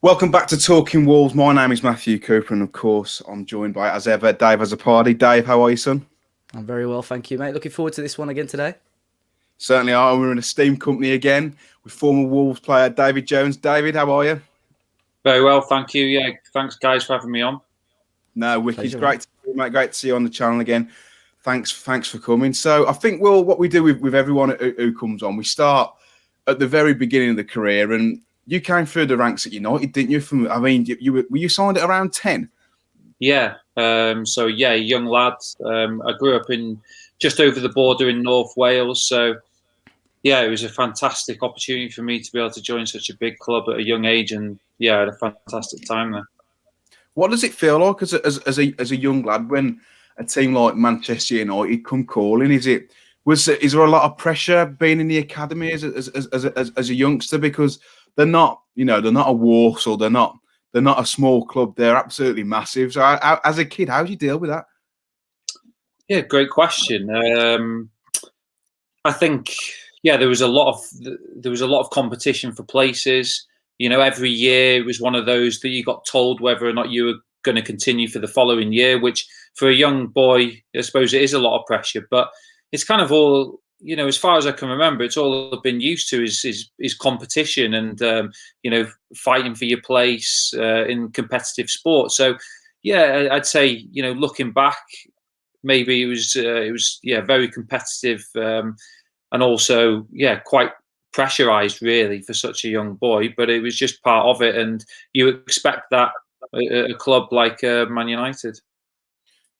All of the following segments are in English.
Welcome back to Talking Wolves. My name is Matthew Cooper, and of course, I'm joined by, as ever, Dave Azzopardi. Dave, how are you, son? I'm very well, thank you, mate. Looking forward to this one again today. Certainly are. We're in a steam company again with former Wolves player David Jones. David, how are you? Very well, thank you. Yeah, thanks, guys, for having me on. No, Wicky's great to see you, mate. Great to see you on the channel again. Thanks for coming. So I think, well, what we do with everyone who comes on, we start at the very beginning of the career, and you came through the ranks at United, didn't you? Were you signed at around 10? Yeah. Young lad. I grew up in just over the border in North Wales. So, yeah, it was a fantastic opportunity for me to be able to join such a big club at a young age, and yeah, I had a fantastic time there. What does it feel like as a young lad when a team like Manchester United come calling? Is there a lot of pressure being in the academy as a youngster, because they're not a Warsaw, they're not a small club, they're absolutely massive. So as a kid, how do you deal with that? Yeah, great question. I think there was a lot of competition for places. You know, every year it was one of those that you got told whether or not you were going to continue for the following year, which for a young boy, I suppose it is a lot of pressure, but it's kind of all, you know, as far as I can remember, it's all I've been used to is competition and, fighting for your place in competitive sport. So, yeah, I'd say, looking back, maybe it was very competitive and also, quite pressurized really for such a young boy, but it was just part of it, and you expect that at a club like Man United.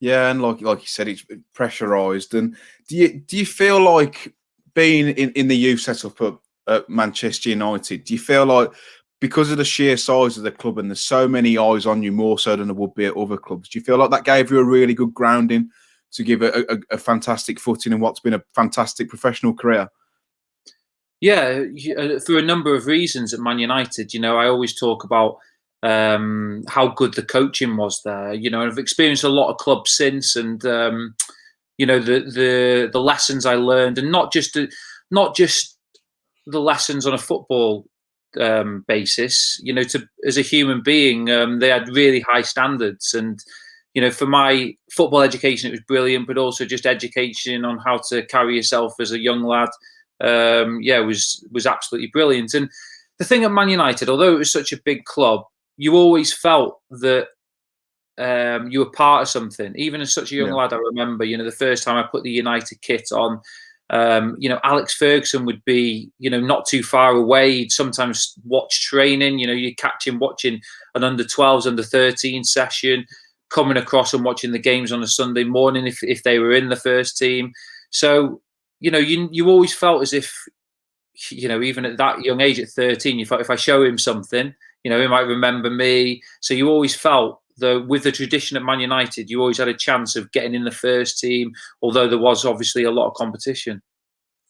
Yeah, and like you said, it's pressurised. And do you feel like being in the youth setup at Manchester United, do you feel like because of the sheer size of the club and there's so many eyes on you more so than there would be at other clubs, do you feel like that gave you a really good grounding to give a fantastic footing in what's been a fantastic professional career? Yeah, for a number of reasons at Man United. You know, I always talk about how good the coaching was there. You know, I've experienced a lot of clubs since, and the lessons I learned, and not just the lessons on a football basis. You know, as a human being, they had really high standards, and for my football education, it was brilliant, but also just education on how to carry yourself as a young lad. Was absolutely brilliant. And the thing at Man United, although it was such a big club, you always felt that you were part of something. Even as such a young lad, I remember, the first time I put the United kit on, Alex Ferguson would be, not too far away. He'd sometimes watch training. You'd catch him watching an under-12s, under-13 session, coming across and watching the games on a Sunday morning if they were in the first team. So, you always felt as if, even at that young age, at 13, you felt if I show him something, he might remember me. So you always felt that with the tradition at Man United, you always had a chance of getting in the first team, although there was obviously a lot of competition.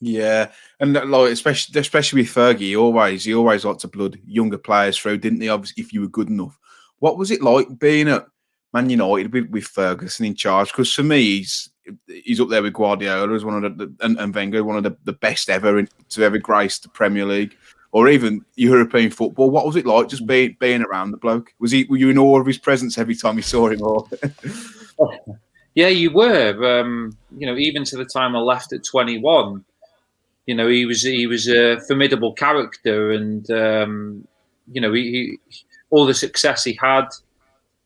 Yeah, and like especially with Fergie, he always liked to blood younger players through, didn't he? Obviously, if you were good enough. What was it like being at Man United with Ferguson in charge? Because for me, he's up there with Guardiola as one of and Wenger, one of the best ever to ever grace the Premier League or even European football. What was it like just being around the bloke? Were you in awe of his presence every time you saw him? Or yeah, you were. Even to the time I left at 21. He was a formidable character, and all the success he had,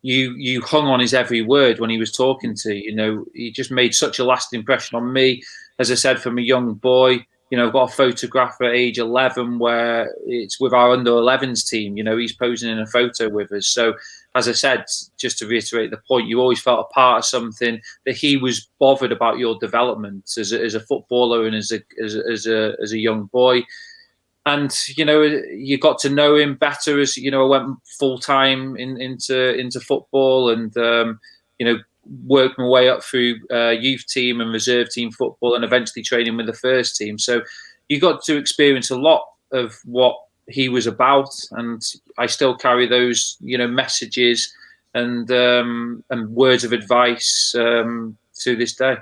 you hung on his every word when he was talking to you. He just made such a lasting impression on me. As I said, from a young boy, I've got a photograph at age 11 where it's with our under-11s team. He's posing in a photo with us. So, as I said, just to reiterate the point, you always felt a part of something, that he was bothered about your development as a footballer and as a young boy. And you got to know him better as I went full time into football, and worked my way up through youth team and reserve team football, and eventually training with the first team. So you got to experience a lot of what he was about, and I still carry those messages and words of advice to this day.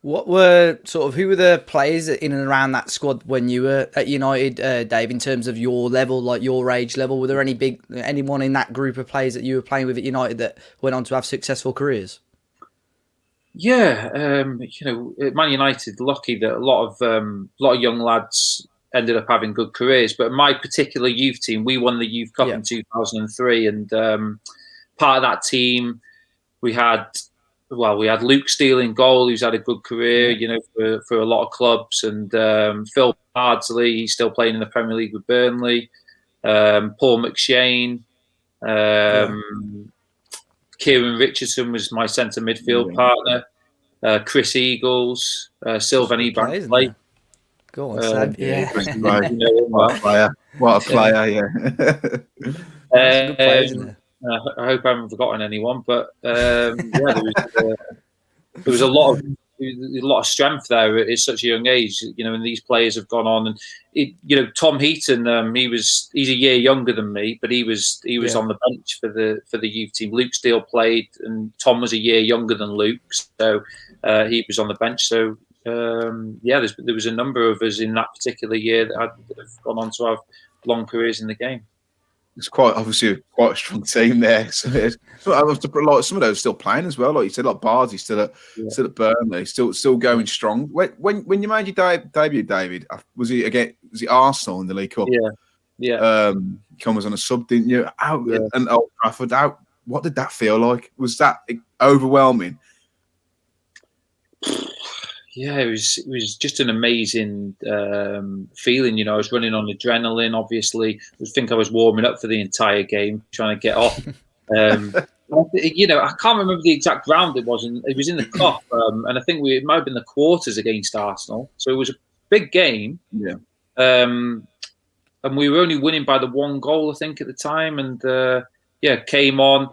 What were who were the players in and around that squad when you were at United, Dave? In terms of your level, like your age level, were there anyone in that group of players that you were playing with at United that went on to have successful careers? Yeah, at Man United, lucky that a lot of young lads ended up having good careers. But my particular youth team, we won the Youth Cup in 2003, and part of that team, we had Luke Steele in goal, who's had a good career, for a lot of clubs, and Phil Bardsley, he's still playing in the Premier League with Burnley. Paul McShane, Kieran Richardson was my centre midfield partner. Chris Eagles, Sylvan Ebanks. Go on, Sam. What a player! Yeah. Good players in there. I hope I haven't forgotten anyone, but there was a lot of strength there at such a young age, and these players have gone on. And Tom Heaton, he's a year younger than me, but he was on the bench for the youth team. Luke Steele played, and Tom was a year younger than Luke, so he was on the bench. So there was a number of us in that particular year that have gone on to have long careers in the game. It's quite obviously quite a strong team there. So some of those still playing as well. Like you said, like Bardsey still at Burnley, still going strong. When you made your debut, David, was it Arsenal in the League Cup? Yeah. Come as on a sub, didn't you? And Old Trafford. What did that feel like? Was that overwhelming? Yeah, it was just an amazing feeling. I was running on adrenaline. Obviously, I think I was warming up for the entire game, trying to get off. I can't remember the exact round it was. It was in the cup, and I think it might have been the quarters against Arsenal. So it was a big game. Yeah. And we were only winning by the 1 goal, I think, at the time. And came on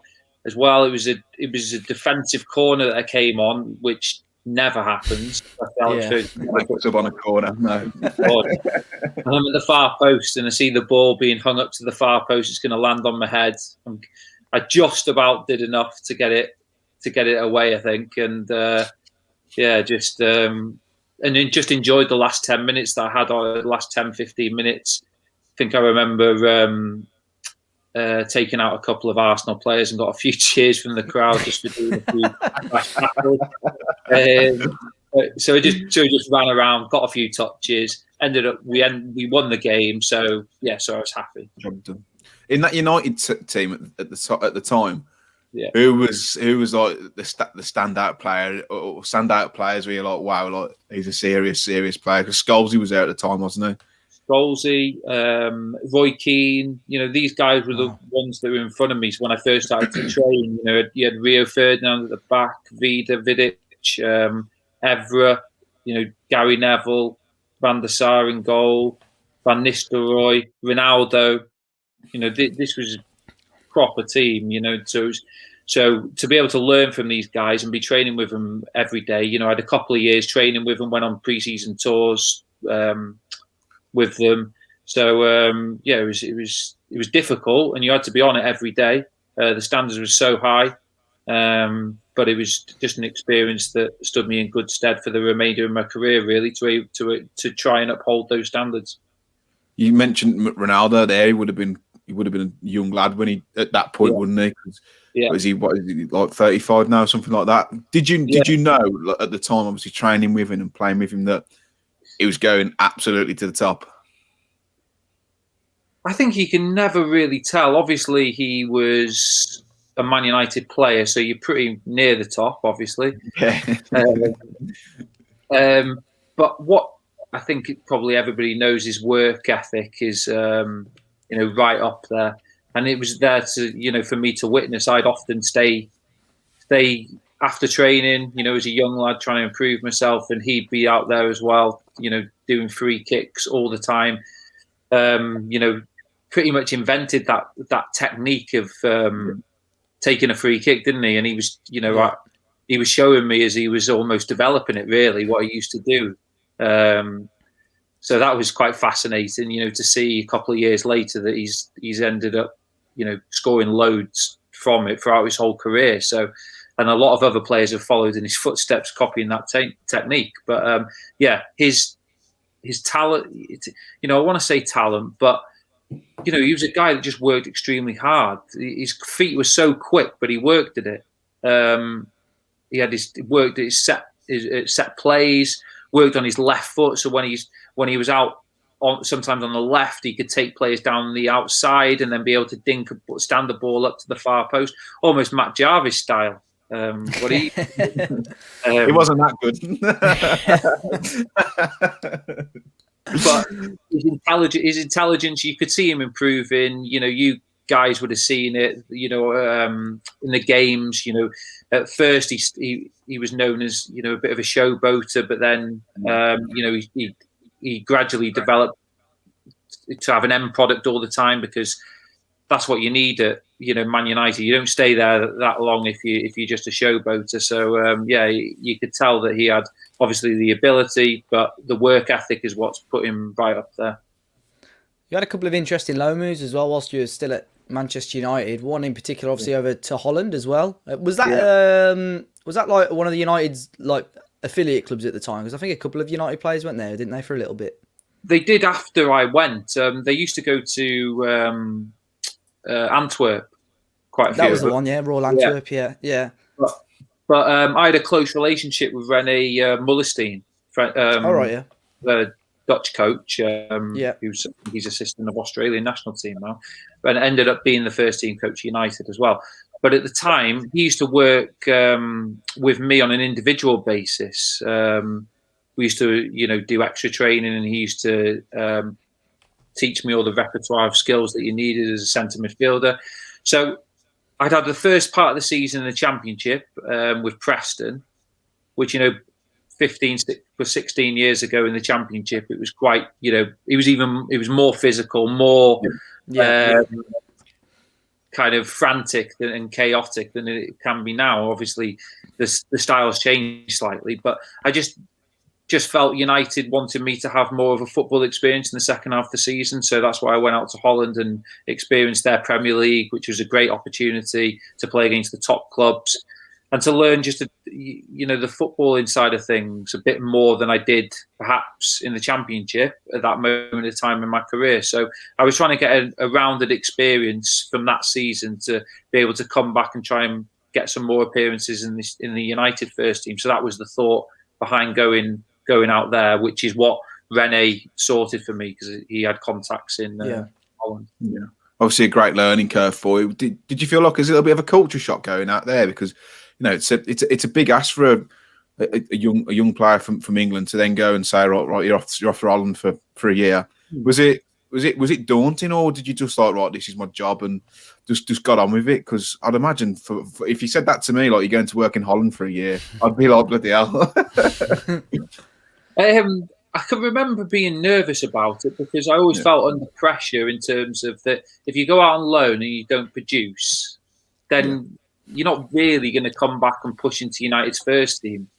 as well. It was a defensive corner that I came on, which never happens. Alex Ferguson puts up on a corner. No. I'm at the far post and I see the ball being hung up to the far post. It's going to land on my head. I just about did enough to get it away, I think. And just enjoyed the last 10 minutes that I had, or the last 10, 15 minutes. I think I remember taking out a couple of Arsenal players and got a few cheers from the crowd just for doing a few. So I just ran around, got a few touches. Ended up we won the game. So so I was happy. In that United team at the time, who was like the standout player or standout players where you're like, wow, like he's a serious player? Because Scholesy was there at the time, wasn't he? Scholesy, Roy Keane, these guys were the ones that were in front of me. So when I first started to train, you had Rio Ferdinand at the back, Vidic, Evra, Gary Neville, Van der Sar in goal, Van Nistelrooy, Ronaldo. This was a proper team, So to be able to learn from these guys and be training with them every day, I had a couple of years training with them, went on pre-season tours with them. So it was difficult, and you had to be on it every day. The standards were so high, but it was just an experience that stood me in good stead for the remainder of my career, really, to try and uphold those standards. You mentioned Ronaldo there. He would have been a young lad when he at that point, wouldn't he? Was he like 35 now, something like that? Did you know at the time, obviously training with him and playing with him, that he was going absolutely to the top? I think you can never really tell. Obviously, he was a Man United player, so you're pretty near the top, obviously. Yeah. But what I think probably everybody knows, his work ethic is, right up there. And it was there to, for me to witness. I'd often stay after training, as a young lad trying to improve myself, and he'd be out there as well, doing free kicks all the time. Pretty much invented that technique of taking a free kick, didn't he? And he was, he was showing me as he was almost developing it, really, what he used to do. So that was quite fascinating, to see a couple of years later that he's ended up, scoring loads from it throughout his whole career. So and a lot of other players have followed in his footsteps, copying that technique. But his talent, I want to say talent, but he was a guy that just worked extremely hard. His feet were so quick, but he worked at it. He had worked at his set plays, worked on his left foot. So when he was out sometimes on the left, he could take players down the outside and then be able to stand the ball up to the far post, almost Matt Jarvis style. It wasn't that good. But his intelligence, you could see him improving. You guys would have seen it, in the games. At first he was known as a bit of a showboater, but then he gradually developed to have an end product all the time, because that's what you need at Man United. You don't stay there that long if you're just a showboater. So you could tell that he had obviously the ability, but the work ethic is what's put him right up there. You had a couple of interesting loan moves as well whilst you were still at Manchester United. One in particular, obviously, over to Holland as well. Was that like one of the United's like affiliate clubs at the time? Because I think a couple of United players went there, didn't they, for a little bit? They did after I went. They used to go to Antwerp quite a few. That was the one, yeah, Royal Antwerp, yeah. But I had a close relationship with René Mullerstein. All right, yeah. The Dutch coach, he's assistant of Australian national team now, and ended up being the first team coach at United as well. But at the time, he used to work with me on an individual basis. We used to, do extra training, and he used to teach me all the repertoire of skills that you needed as a centre midfielder. So I'd had the first part of the season in the Championship with Preston, which, 16 years ago in the Championship, it was quite, it was more physical, more kind of frantic and chaotic than it can be now. Obviously, the style's changed slightly, but I just felt United wanted me to have more of a football experience in the second half of the season. So that's why I went out to Holland and experienced their Premier League, which was a great opportunity to play against the top clubs and to learn just, the football inside of things a bit more than I did perhaps in the Championship at that moment of time in my career. So I was trying to get a rounded experience from that season to be able to come back and try and get some more appearances in the United first team. So that was the thought behind going out there, which is what René sorted for me, because he had contacts in Holland. Yeah, obviously a great learning curve for you. Did you feel like there's a little bit of a culture shock going out there, because it's a big ask for a young player from England to then go and say right you're off to Holland for a year. Was it daunting, or did you just like, right, this is my job and just got on with it? Because I'd imagine for if you said that to me, like, you're going to work in Holland for a year, I'd be like, bloody hell. I can remember being nervous about it, because I always felt under pressure in terms of that if you go out on loan and you don't produce, then you're not really going to come back and push into United's first team.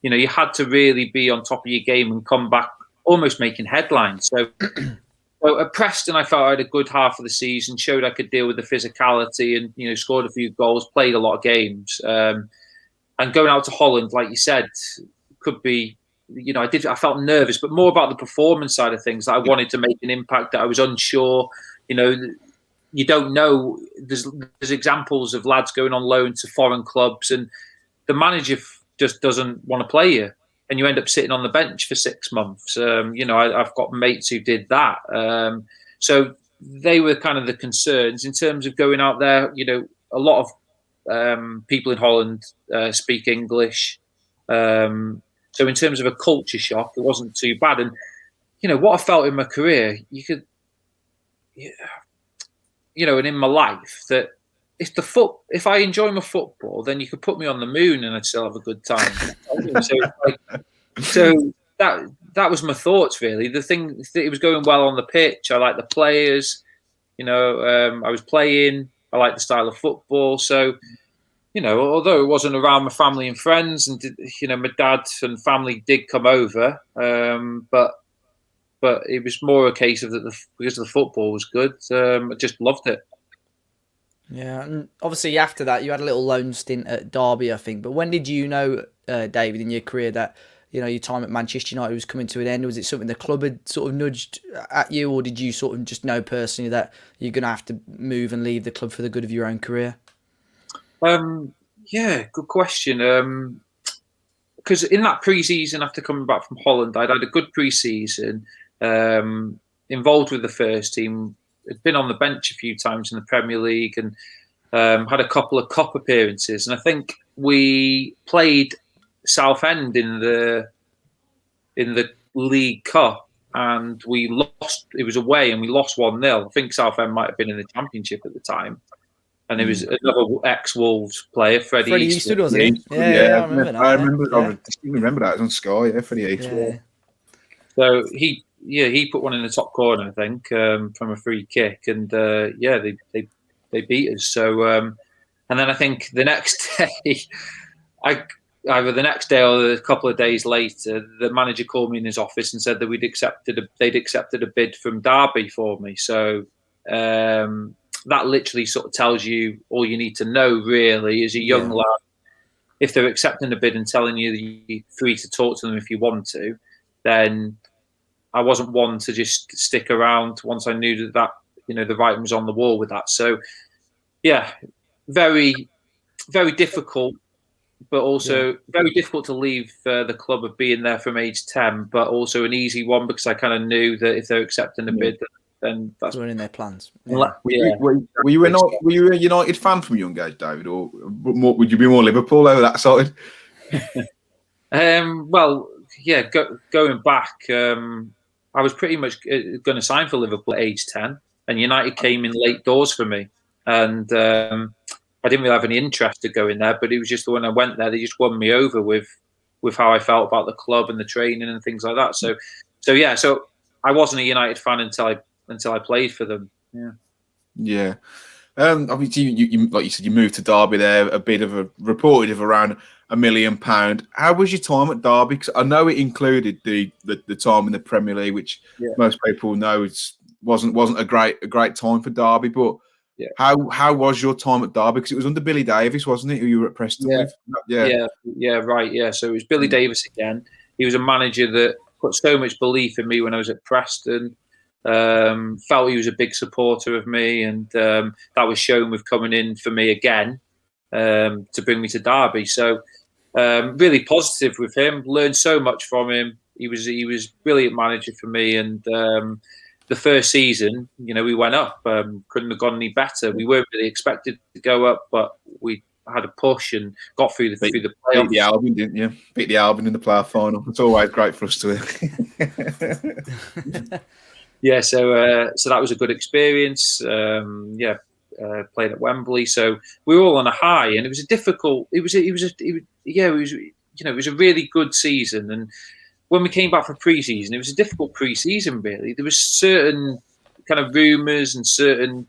You had to really be on top of your game and come back almost making headlines. So at Preston, I felt I had a good half of the season, showed I could deal with the physicality and, scored a few goals, played a lot of games. And going out to Holland, like you said, could be, I felt nervous, but more about the performance side of things. That I wanted to make an impact, that I was unsure. You don't know. There's examples of lads going on loan to foreign clubs, and the manager just doesn't want to play you, and you end up sitting on the bench for 6 months. I've got mates who did that. So they were kind of the concerns in terms of going out there. A lot of people in Holland speak English. So in terms of a culture shock, it wasn't too bad. And, what I felt in my career, and in my life, that if I enjoy my football, then you could put me on the moon and I'd still have a good time. So that was my thoughts, really. The thing, it was going well on the pitch. I liked the players. I was playing. I liked the style of football. So, although it wasn't around my family and friends, and my dad and family did come over, but it was more a case of because the football was good. I just loved it. Yeah, and obviously after that you had a little loan stint at Derby, I think. But when did you know, David, in your career that your time at Manchester United was coming to an end? Was it something the club had sort of nudged at you, or did you sort of just know personally that you're going to have to move and leave the club for the good of your own career? Yeah, good question. Because in that pre-season after coming back from Holland, I'd had a good pre-season, involved with the first team, had been on the bench a few times in the Premier League, and had a couple of cup appearances. And I think we played Southend in the League Cup, and we lost. It was away, and we lost 1-0. I think Southend might have been in the Championship at the time. And there was another ex-Wolves player, Freddie Eastwood, wasn't it? Yeah, I remember that. I remember that. It was on Sky, Freddie Eastwood. So he put one in the top corner, I think, from a free kick, and they beat us. So, and then I think the next day, either the next day or a couple of days later, the manager called me in his office and said that they'd accepted a bid from Derby for me. So. That literally sort of tells you all you need to know, really, as a young lad. If they're accepting a bid and telling you that you're free to talk to them if you want to, then I wasn't one to just stick around once I knew that the writing was on the wall with that. So, yeah, very, very difficult, but also very difficult to leave the club of being there from age 10, but also an easy one because I kind of knew that if they're accepting a bid, then that's in their plans. Were you a United fan from young age, David, or would you be more Liverpool over that side? Well, yeah, going back, I was pretty much going to sign for Liverpool at age 10, and United came in late doors for me, and I didn't really have any interest to go in there, but it was just when I went there, they just won me over with how I felt about the club and the training and things like that. So I wasn't a United fan until I played for them. Yeah. Obviously, you like you said, you moved to Derby there, a bit of reported of around £1 million. How was your time at Derby? Because I know it included the time in the Premier League, which most people know wasn't a great time for Derby. But how was your time at Derby? Because it was under Billy Davies, wasn't it? Who you were at Preston with? Right. Yeah. So it was Billy Davies again. He was a manager that put so much belief in me when I was at Preston. Felt he was a big supporter of me, and that was shown with coming in for me again to bring me to Derby. So really positive with him. Learned so much from him. He was brilliant manager for me, and the first season, we went up. Couldn't have gone any better. We weren't really expected to go up, but we had a push and got through the playoffs. Beat the Albion, didn't you? Beat the Albion in the playoff final. It's always great for us to. Yeah, so that was a good experience. Played at Wembley, so we were all on a high, and it was a difficult. It was a really good season. And when we came back for pre-season, it was a difficult pre-season. Really, there was certain kind of rumours and certain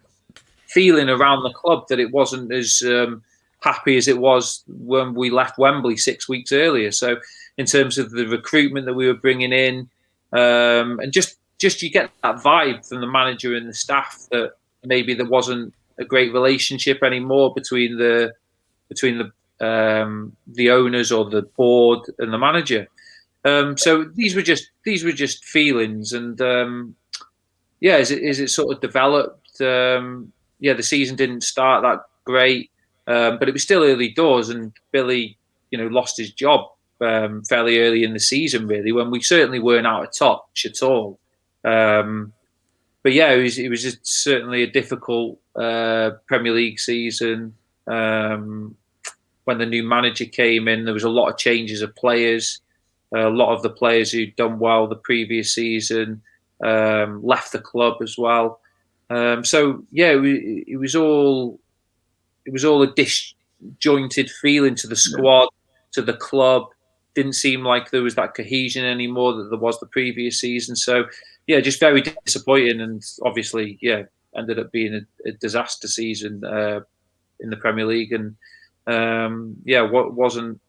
feeling around the club that it wasn't as happy as it was when we left Wembley 6 weeks earlier. So, in terms of the recruitment that we were bringing in, and just you get that vibe from the manager and the staff that maybe there wasn't a great relationship anymore between the owners or the board and the manager. So these were just feelings, and as it sort of developed, the season didn't start that great, but it was still early doors, and Billy, lost his job fairly early in the season, really, when we certainly weren't out of touch at all. But it was just certainly a difficult Premier League season. When the new manager came in, there was a lot of changes of players. A lot of the players who'd done well the previous season left the club as well. It was all a disjointed feeling to the squad, to the club. Didn't seem like there was that cohesion anymore that there was the previous season. So, just very disappointing, and obviously, ended up being a disaster season in the Premier League, and wasn't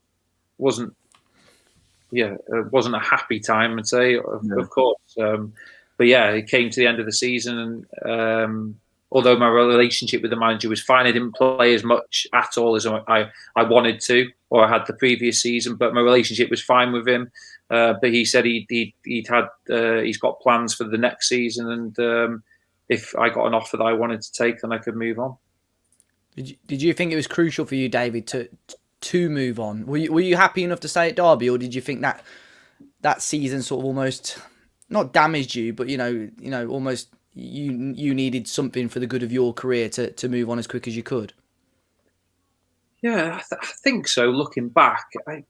a happy time, I'd say, of course. But it came to the end of the season, and although my relationship with the manager was fine, I didn't play as much at all as I wanted to, or I had the previous season. But my relationship was fine with him. But he said he's got plans for the next season, and if I got an offer that I wanted to take, then I could move on. Did you think it was crucial for you, David, to move on? Were you happy enough to stay at Derby, or did you think that season sort of almost not damaged you, but almost you needed something for the good of your career to move on as quick as you could? Yeah, I think so. Looking back, I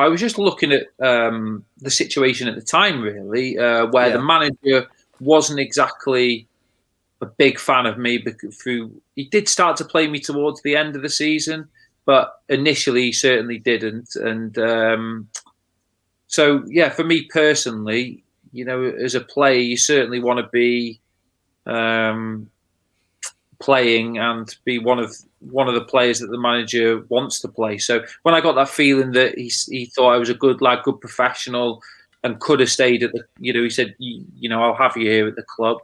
was just looking at the situation at the time, really, where the manager wasn't exactly a big fan of me. He did start to play me towards the end of the season, but initially he certainly didn't. And so, yeah, for me personally, as a player, you certainly want to be playing and be one of the players that the manager wants to play. So when I got that feeling that he thought I was a good lad, good professional, and could have stayed at the, he said, I'll have you here at the club,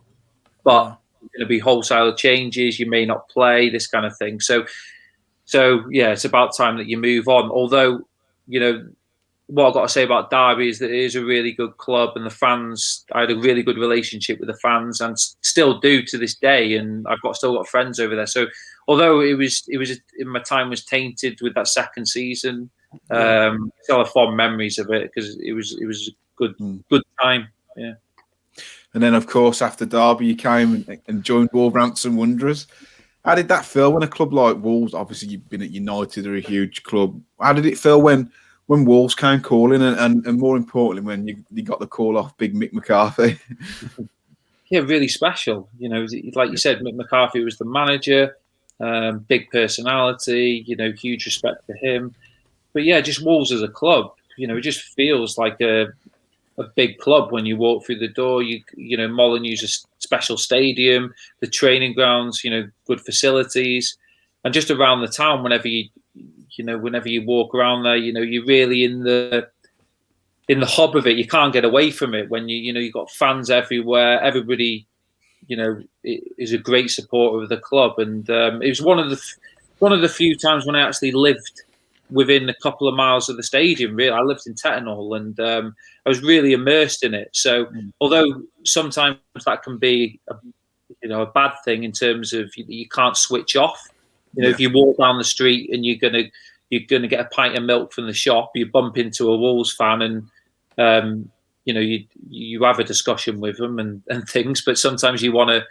but there's going to be wholesale changes. You may not play, this kind of thing. So yeah, it's about time that you move on. Although, what I've got to say about Derby is that it is a really good club, and the fans, I had a really good relationship with the fans and still do to this day. And I've still got friends over there. So although my time was tainted with that second season, still have fond memories of it because it was a good time. Yeah. And then, of course, after Derby, you came and joined Wolverhampton Wanderers. How did that feel when a club like Wolves, obviously you've been at United, they're a huge club. How did it feel when Wolves came calling and more importantly, when you got the call off Big Mick McCarthy? Yeah, really special. Like you said, Mick McCarthy was the manager, big personality, huge respect for him. But yeah, just Wolves as a club, it just feels like a big club when you walk through the door. Molineux's a special stadium, the training grounds, good facilities, and just around the town. Whenever you walk around there, you're really in the hub of it. You can't get away from it. When you've got fans everywhere. Everybody, is a great supporter of the club, and it was one of the few times when I actually lived within a couple of miles of the stadium. Really, I lived in Tettenhall, and I was really immersed in it. So, although sometimes that can be a bad thing in terms of you can't switch off. If you walk down the street and you're gonna get a pint of milk from the shop, you bump into a Wolves fan, and you have a discussion with them and things. But sometimes you want to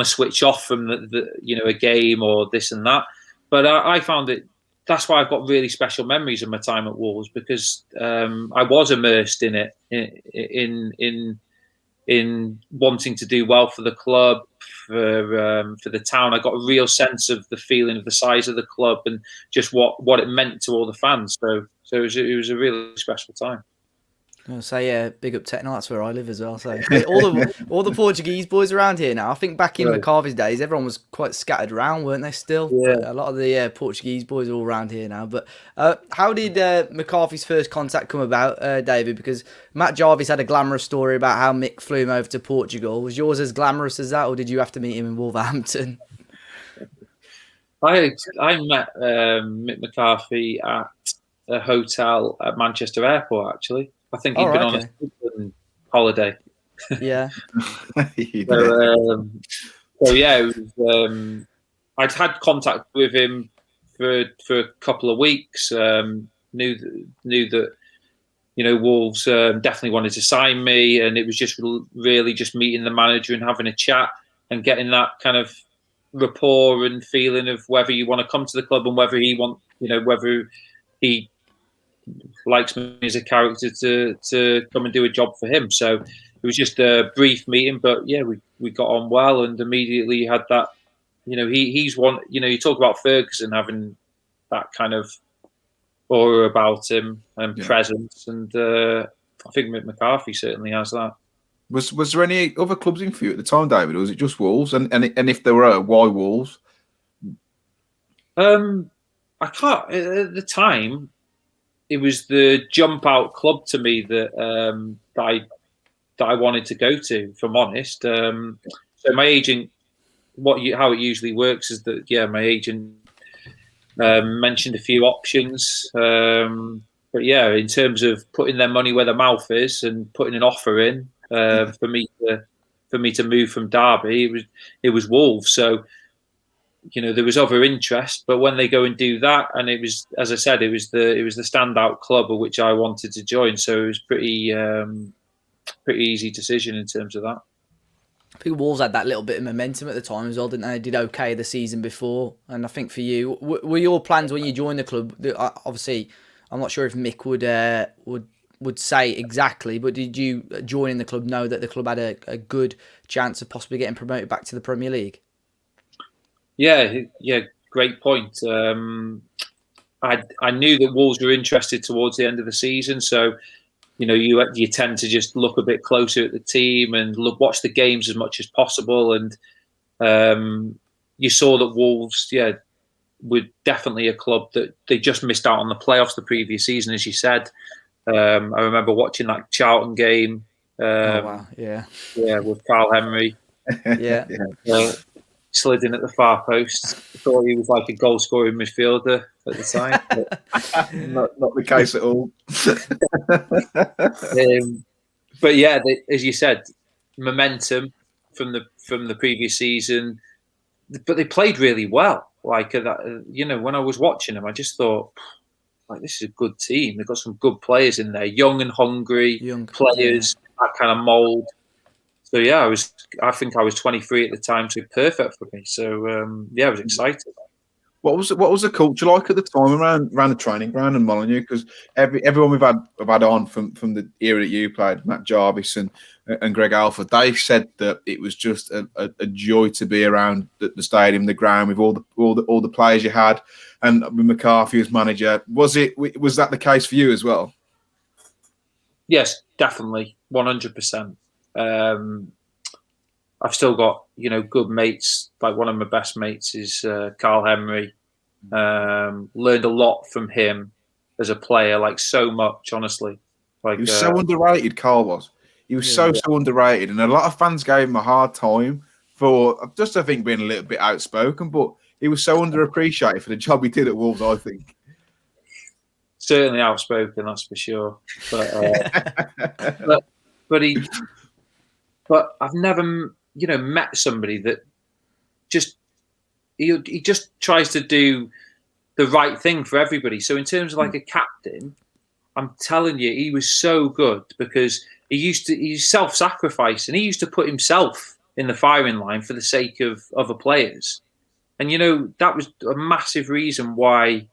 switch off from a game or this and that. But I found it. That's why I've got really special memories of my time at Wolves, because I was immersed in it, in wanting to do well for the club, for the town. I got a real sense of the feeling of the size of the club and just what it meant to all the fans. So it was a really special time. I'll say, yeah, big up Techno, that's where I live as well. So all the Portuguese boys around here now. I think back in McCarthy's days, everyone was quite scattered around, weren't they still? Yeah. But a lot of the Portuguese boys are all around here now. But how did McCarthy's first contact come about, David? Because Matt Jarvis had a glamorous story about how Mick flew him over to Portugal. Was yours as glamorous as that, or did you have to meet him in Wolverhampton? I met Mick McCarthy at a hotel at Manchester Airport, actually. I think he'd been on a holiday. Yeah. So yeah, it was, I'd had contact with him for a couple of weeks. Knew that Wolves definitely wanted to sign me, and it was just really just meeting the manager and having a chat and getting that kind of rapport and feeling of whether you want to come to the club and whether whether he likes me as a character to come and do a job for him. So it was just a brief meeting, but yeah, we got on well, and immediately had that. He's one. You talk about Ferguson having that kind of aura about him and presence, and I think Mick McCarthy certainly has that. Was there any other clubs in for you at the time, David, or was it just Wolves? And if there were, why Wolves? I can't. At the time, it was the jump out club to me that I wanted to go to. If I'm honest, so my agent how it usually works is that my agent mentioned a few options, but in terms of putting their money where their mouth is and putting an offer in for me to move from Derby, it was Wolves. So there was other interest, but when they go and do that, and it was, as I said, it was the standout club of which I wanted to join. So it was pretty easy decision in terms of that. I think Wolves had that little bit of momentum at the time as well, didn't they? They did okay the season before, and I think for you, were your plans when you joined the club? Obviously, I'm not sure if Mick would say exactly, but did you joining the club know that the club had a good chance of possibly getting promoted back to the Premier League? Yeah, great point. I knew that Wolves were interested towards the end of the season, so you tend to just look a bit closer at the team and watch the games as much as possible. And you saw that Wolves, were definitely a club that they just missed out on the playoffs the previous season, as you said. I remember watching that Charlton game. With Carl Henry. Slid in at the far post. Thought he was like a goal-scoring midfielder at the time. Not the case at all. But as you said, momentum from the previous season. But they played really well. Like that, when I was watching them, I just thought, like, this is a good team. They've got some good players in there, young and hungry players, that kind of mould. So I think I was 23 at the time, so perfect for me. So I was excited. What was the culture like at the time around the training ground in Molineux? Because everyone we've had on from the era that you played, Matt Jarvis and Greg Alford, they said that it was just a joy to be around the stadium, the ground, with all the players you had, and with McCarthy as manager. Was that the case for you as well? Yes, definitely, 100%. I've still got good mates. Like, one of my best mates is Carl Henry. Learned a lot from him as a player, like, so much, honestly. Like, he was so underrated. Carl was. He was so underrated, and a lot of fans gave him a hard time for just, I think, being a little bit outspoken. But he was so underappreciated for the job he did at Wolves, I think. Certainly outspoken, that's for sure. But but I've never, met somebody that he just tries to do the right thing for everybody. So in terms of like a captain, I'm telling you, he was so good because he's self-sacrificing. He used to put himself in the firing line for the sake of other players. And, that was a massive reason why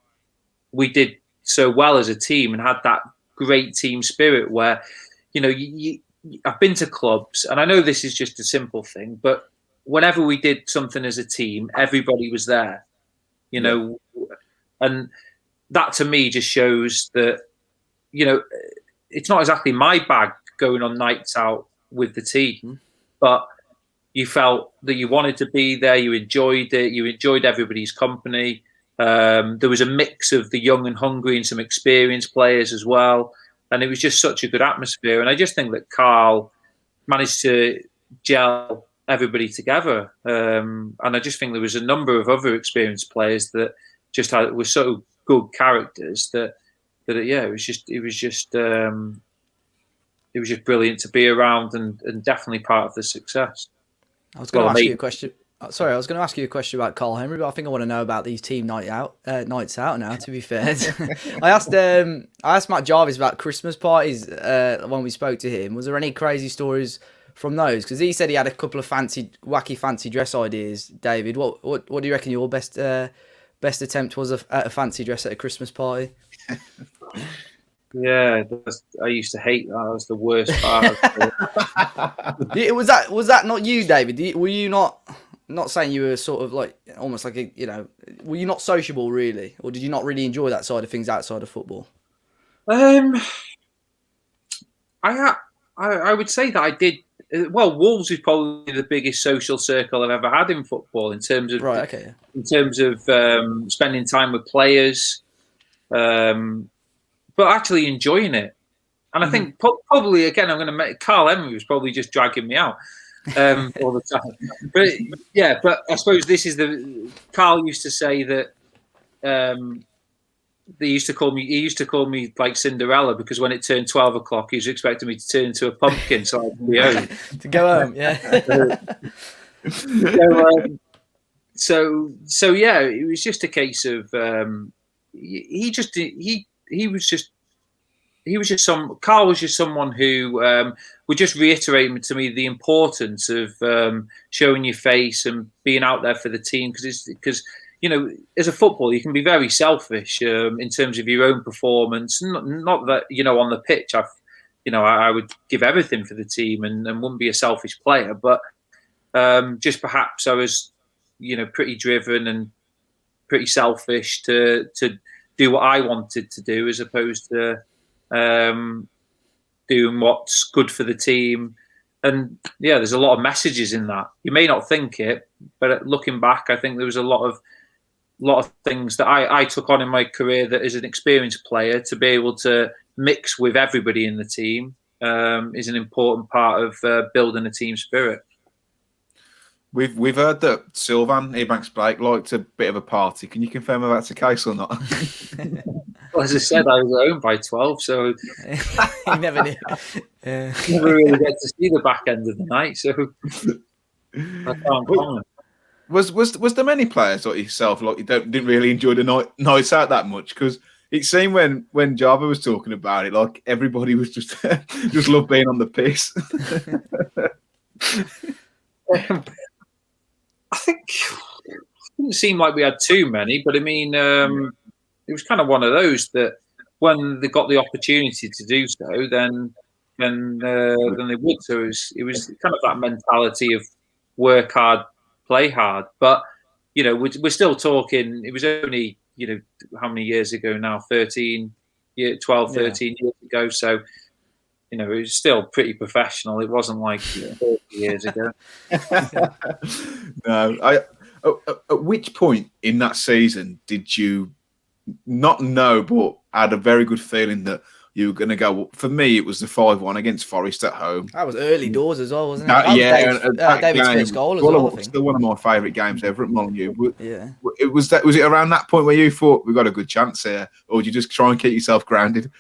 we did so well as a team and had that great team spirit where, I've been to clubs, and I know this is just a simple thing, but whenever we did something as a team, everybody was there, and that to me just shows that, it's not exactly my bag going on nights out with the team, but you felt that you wanted to be there, you enjoyed it, you enjoyed everybody's company. There was a mix of the young and hungry and some experienced players as well. And it was just such a good atmosphere. And I just think that Carl managed to gel everybody together. And I just think there was a number of other experienced players that just were so good characters that it was just brilliant to be around and definitely part of the success. I was going to ask you a question. Sorry, I was going to ask you a question about Carl Henry, but I think I want to know about these team nights out now. To be fair, I asked Matt Jarvis about Christmas parties when we spoke to him. Was there any crazy stories from those? Because he said he had a couple of wacky fancy dress ideas. David, what do you reckon your best attempt was at a fancy dress at a Christmas party? Yeah, I used to hate that. That was the worst part. Was that not you, David? Were you not saying you were sort of like almost like were you not sociable really, or did you not really enjoy that side of things outside of football? I would say that I did. Well, Wolves is probably the biggest social circle I've ever had in football in terms of in terms of spending time with players, but actually enjoying it. And I think probably again I'm going to make Carl Henry was probably just dragging me out. all the time. But yeah, but I suppose this is Carl used to say that they used to call me. He used to call me like Cinderella because when it turned 12 o'clock, he was expecting me to turn into a pumpkin so I could be home. To go home, yeah. So yeah, it was just a case of Carl was just someone who would just reiterate to me the importance of showing your face and being out there for the team because you know, as a footballer, you can be very selfish in terms of your own performance. Not that, you know, on the pitch, I would give everything for the team and wouldn't be a selfish player. But just perhaps I was, you know, pretty driven and pretty selfish to do what I wanted to do as opposed to doing what's good for the team. And yeah, there's a lot of messages in that. You may not think it, but looking back, I think there was a lot of things that I took on in my career that as an experienced player to be able to mix with everybody in the team is an important part of building a team spirit. We've heard that Sylvan Ebanks Blake liked a bit of a party. Can you confirm if that's the case or not? Well, as I said, I was home by 12, so you never knew. Never really get to see the back end of the night. So I can't comment. Was there many players like yourself like you didn't really enjoy the nights out that much? Because it seemed when Java was talking about it, like everybody was just just loved being on the piss. I think it didn't seem like we had too many, but I mean, it was kind of one of those that when they got the opportunity to do so, then they would. So it was kind of that mentality of work hard, play hard. But you know, we're still talking. It was only, you know, how many years ago now? 13 years ago. So you know, it was still pretty professional. It wasn't like 30 years ago. No, at which point in that season did you not know, but had a very good feeling that you were going to go? For me, it was the 5-1 against Forest at home. That was early doors as well, wasn't it? David's first goal as well, I think. Still one of my favourite games ever at Molineux. Yeah. Was it around that point where you thought we got a good chance here, or did you just try and keep yourself grounded?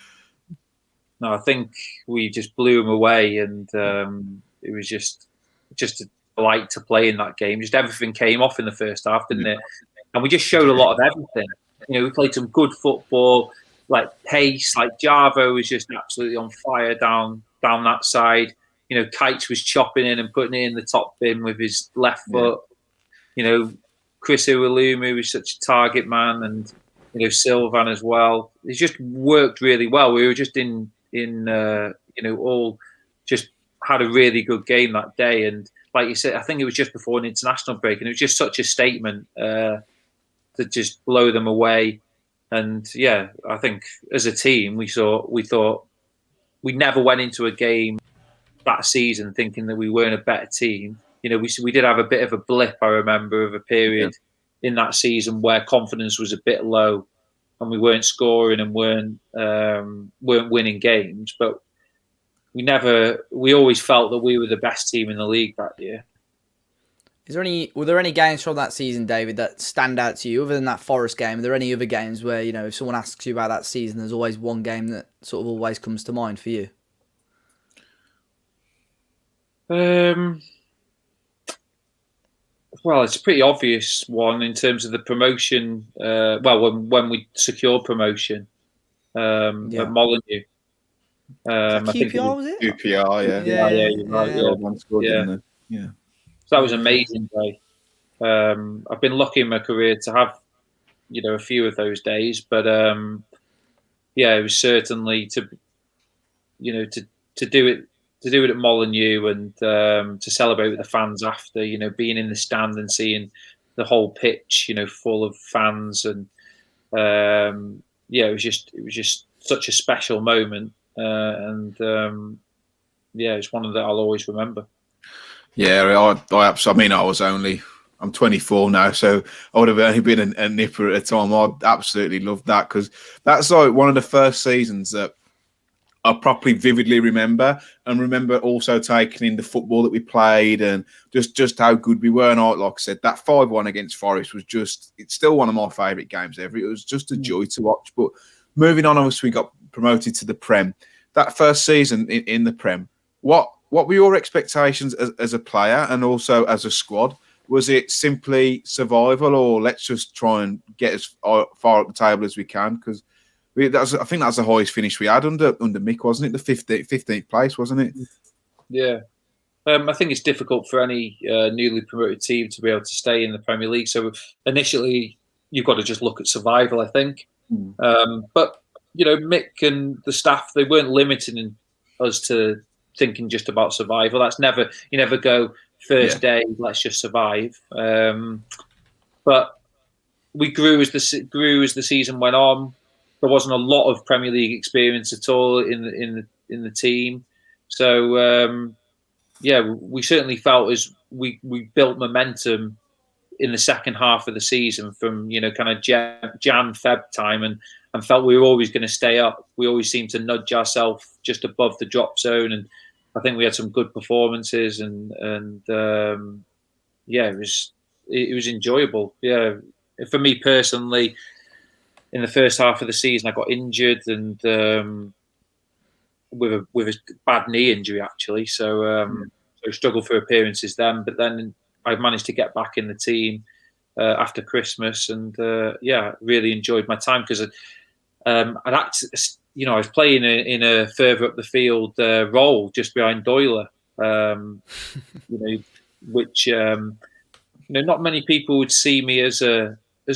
No, I think we just blew them away, and it was just a delight to play in that game. Just everything came off in the first half, didn't it? And we just showed a lot of everything. You know, we played some good football, like pace. Like Jarvo was just absolutely on fire down that side. You know, Kites was chopping in and putting it in the top bin with his left foot. You know, Chris Uwalumu was such a target man, and you know, Sylvan as well. It just worked really well. We were just in all just had a really good game that day. And like you said, I think it was just before an international break, and it was just such a statement to just blow them away. And yeah, I think as a team, we thought we never went into a game that season thinking that we weren't a better team. You know, we did have a bit of a blip, I remember, of a period in that season where confidence was a bit low and we weren't scoring and weren't winning games. But we always felt that we were the best team in the league that year. Were there any games from that season, David, that stand out to you other than that Forest game? Are there any other games where, you know, if someone asks you about that season, there's always one game that sort of always comes to mind for you? Well, it's a pretty obvious one in terms of the promotion. When we secured promotion at Molineux. I think QPR, was it? QPR, yeah. You're right, yeah. So that was an amazing day. I've been lucky in my career to have, you know, a few of those days, but it was certainly to do it at Molineux and to celebrate with the fans after, you know, being in the stand and seeing the whole pitch, you know, full of fans, and it was just such a special moment, it's one that I'll always remember. Yeah, I'm 24 now, so I would have only been a nipper at the time. I absolutely loved that because that's like one of the first seasons that I properly vividly remember, and remember also taking in the football that we played and just how good we were. And like I said, that 5-1 against Forest was it's still one of my favourite games ever. It was just a joy to watch. But moving on, obviously we got promoted to the Prem. That first season in the Prem, what were your expectations as a player and also as a squad? Was it simply survival, or let's just try and get as far up the table as we can? Because I think that's the highest finish we had under Mick, wasn't it? The 15th place, wasn't it? Yeah. I think it's difficult for any newly promoted team to be able to stay in the Premier League. So initially, you've got to just look at survival, I think. But, Mick and the staff, they weren't limiting us to thinking just about survival. You never go first day, let's just survive. But we grew as the season went on. There wasn't a lot of Premier League experience at all in the team. So, we certainly felt as we built momentum in the second half of the season from, kind of Jan, Feb time and felt we were always going to stay up. We always seemed to nudge ourselves just above the drop zone. And I think we had some good performances and it was enjoyable. Yeah. For me personally, in the first half of the season, I got injured and with a bad knee injury actually. So I struggled for appearances then, but then I managed to get back in the team after Christmas, and really enjoyed my time because I was playing in a further up the field role just behind Doyle, which not many people would see me as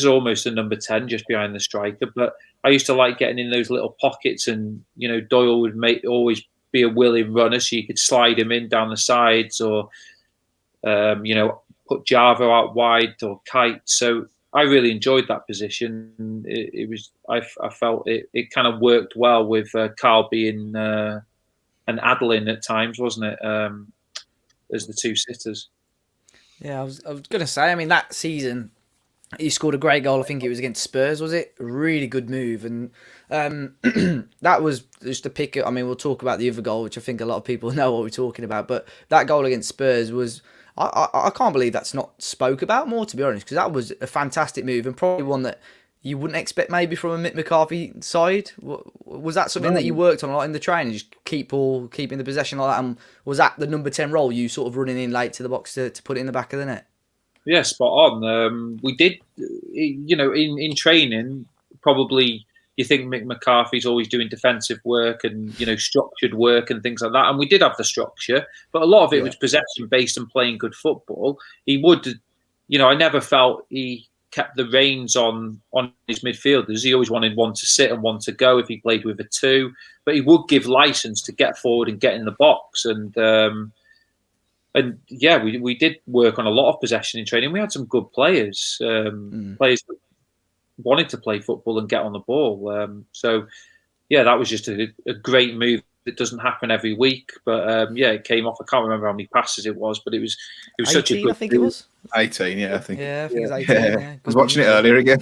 almost a number 10 just behind the striker, but I used to like getting in those little pockets, and Doyle would always be a willing runner, so you could slide him in down the sides, or put Java out wide or Kite. So I really enjoyed that position. I felt it kind of worked well with Carl being and Adeline at times, wasn't it? As the two sitters. Yeah, I was gonna say. I mean, that season he scored a great goal. I think it was against Spurs, was it? A really good move, and that was just a pick. I mean, we'll talk about the other goal, which I think a lot of people know what we're talking about. But that goal against Spurs was, I can't believe that's not spoke about more, to be honest, because that was a fantastic move and probably one that you wouldn't expect maybe from a Mick McCarthy side. Was that something that you worked on a lot in the training, just keeping the possession like that? And was that the number 10 role, you sort of running in late to the box to put it in the back of the net? Yeah, spot on. We did, in training, probably you think Mick McCarthy's always doing defensive work and, structured work and things like that. And we did have the structure, but a lot of it was possession-based and playing good football. He would, I never felt he kept the reins on his midfielders. He always wanted one to sit and one to go if he played with a 2. But he would give license to get forward and get in the box. And we did work on a lot of possession in training. We had some good players, players that wanted to play football and get on the ball. That was just a great move. It doesn't happen every week, but it came off. I can't remember how many passes it was, but it was 18, such a good. I think it was 18. Yeah, I think. Yeah, I think it was 18. Yeah. I was watching it earlier again.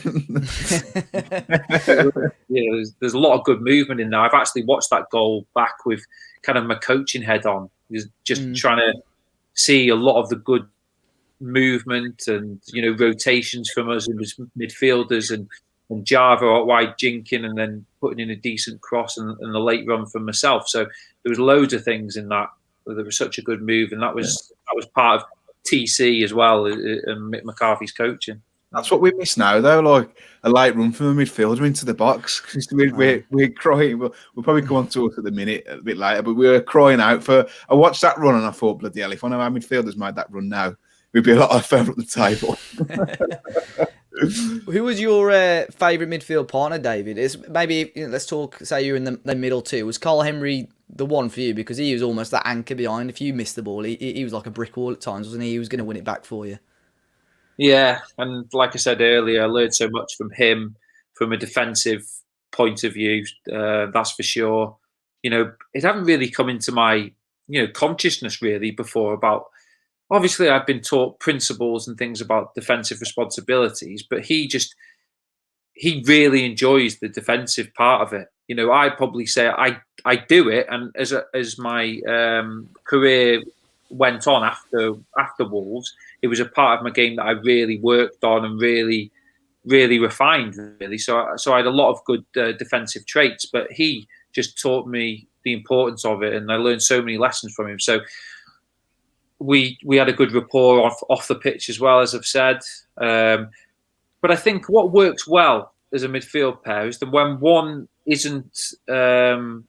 There's a lot of good movement in there. I've actually watched that goal back with kind of my coaching head on, just trying to see a lot of the good movement and rotations from us and midfielders and Java out wide jinking and then putting in a decent cross and the late run from myself. So there was loads of things in that. There was such a good move, and that was part of TC as well and Mick McCarthy's coaching. That's what we miss now, though, like a late run from the midfielder into the box. We're crying. We'll probably come on to it at the minute a bit later, but we were crying out for. I watched that run and I thought, bloody hell, if one of our midfielders made that run now, we'd be a lot further up the table. Who was your favourite midfield partner, David? Let's talk. Say you're in the middle two. Was Carl Henry the one for you, because he was almost that anchor behind? If you missed the ball, he was like a brick wall at times, wasn't he? He was going to win it back for you. Yeah, and like I said earlier, I learned so much from him from a defensive point of view. That's for sure. It hadn't really come into my consciousness really before about. Obviously, I've been taught principles and things about defensive responsibilities, but he really enjoys the defensive part of it. I'd probably say I do it, and as my career went on after Wolves, it was a part of my game that I really worked on and really refined. Really, so I had a lot of good defensive traits, but he just taught me the importance of it, and I learned so many lessons from him. So we had a good rapport off the pitch as well, as I've said. But I think what works well as a midfield pair is that when one isn't trying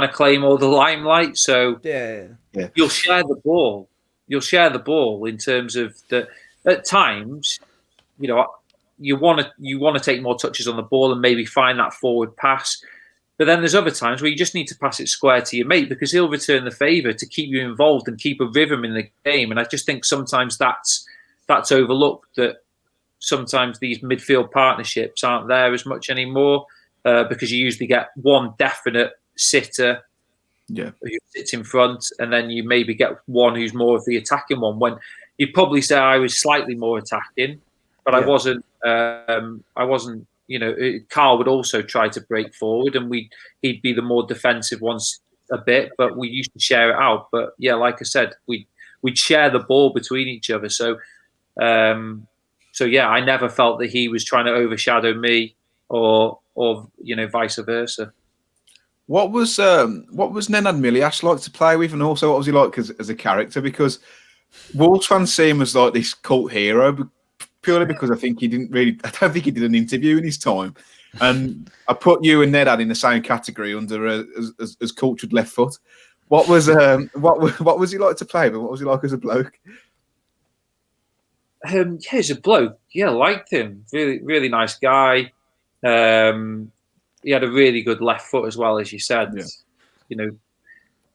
to claim all the limelight, so you'll share the ball. You'll share the ball in terms of that. At times, you want to take more touches on the ball and maybe find that forward pass. But then there's other times where you just need to pass it square to your mate because he'll return the favour to keep you involved and keep a rhythm in the game. And I just think sometimes that's overlooked, that sometimes these midfield partnerships aren't there as much anymore because you usually get one definite sitter who sits in front, and then you maybe get one who's more of the attacking one. When you'd probably say I was slightly more attacking, but I wasn't. Carl would also try to break forward, and he'd be the more defensive ones a bit, but we used to share it out. But yeah, like I said, we'd share the ball between each other. So yeah, I never felt that he was trying to overshadow me or vice versa. What was Nenad Miliash like to play with, and also what was he like as a character? Because Wolves fans see him as like this cult hero, but purely because I don't think he did an interview in his time. And I put you and Nedad in the same category under as cultured left foot. What was he like to play, but what was he like as a bloke? As a bloke, I liked him. Really, really nice guy. He had a really good left foot as well, as you said. Yeah.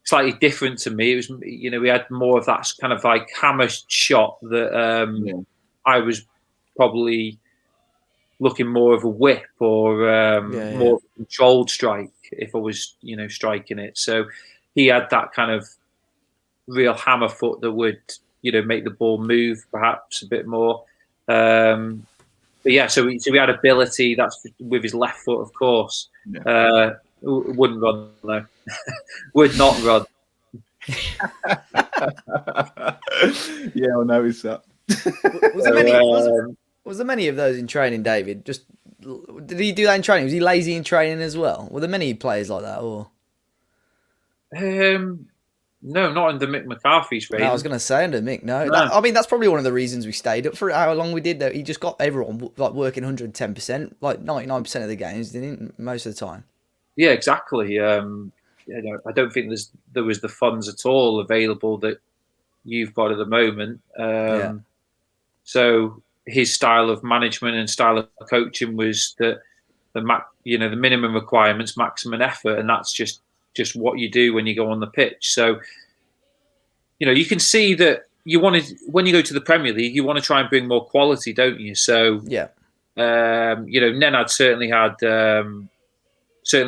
Slightly different to me. It was, we had more of that kind of like hammer shot that I was probably looking more of a whip or more of a controlled strike if I was, striking it. So he had that kind of real hammer foot that would, make the ball move perhaps a bit more. But yeah, so we had ability. That's with his left foot, of course. Yeah. Wouldn't run though. Would not run. Yeah, I noticed that. Was there many of those in training, David? Just did he do that in training? Was he lazy in training as well? Were there many players like that, or? No, not under Mick McCarthy's reign. No, I was going to say under Mick. No, that's probably one of the reasons we stayed up for how long we did. Though he just got everyone like working 110%, like 99% of the games, didn't he? Most of the time. Yeah, exactly. I don't think there was the funds at all available that you've got at the moment. So his style of management and style of coaching was that the minimum requirements, maximum effort, and that's just what you do when you go on the pitch. So, you can see that when you go to the Premier League, you want to try and bring more quality, don't you? So, Nenad certainly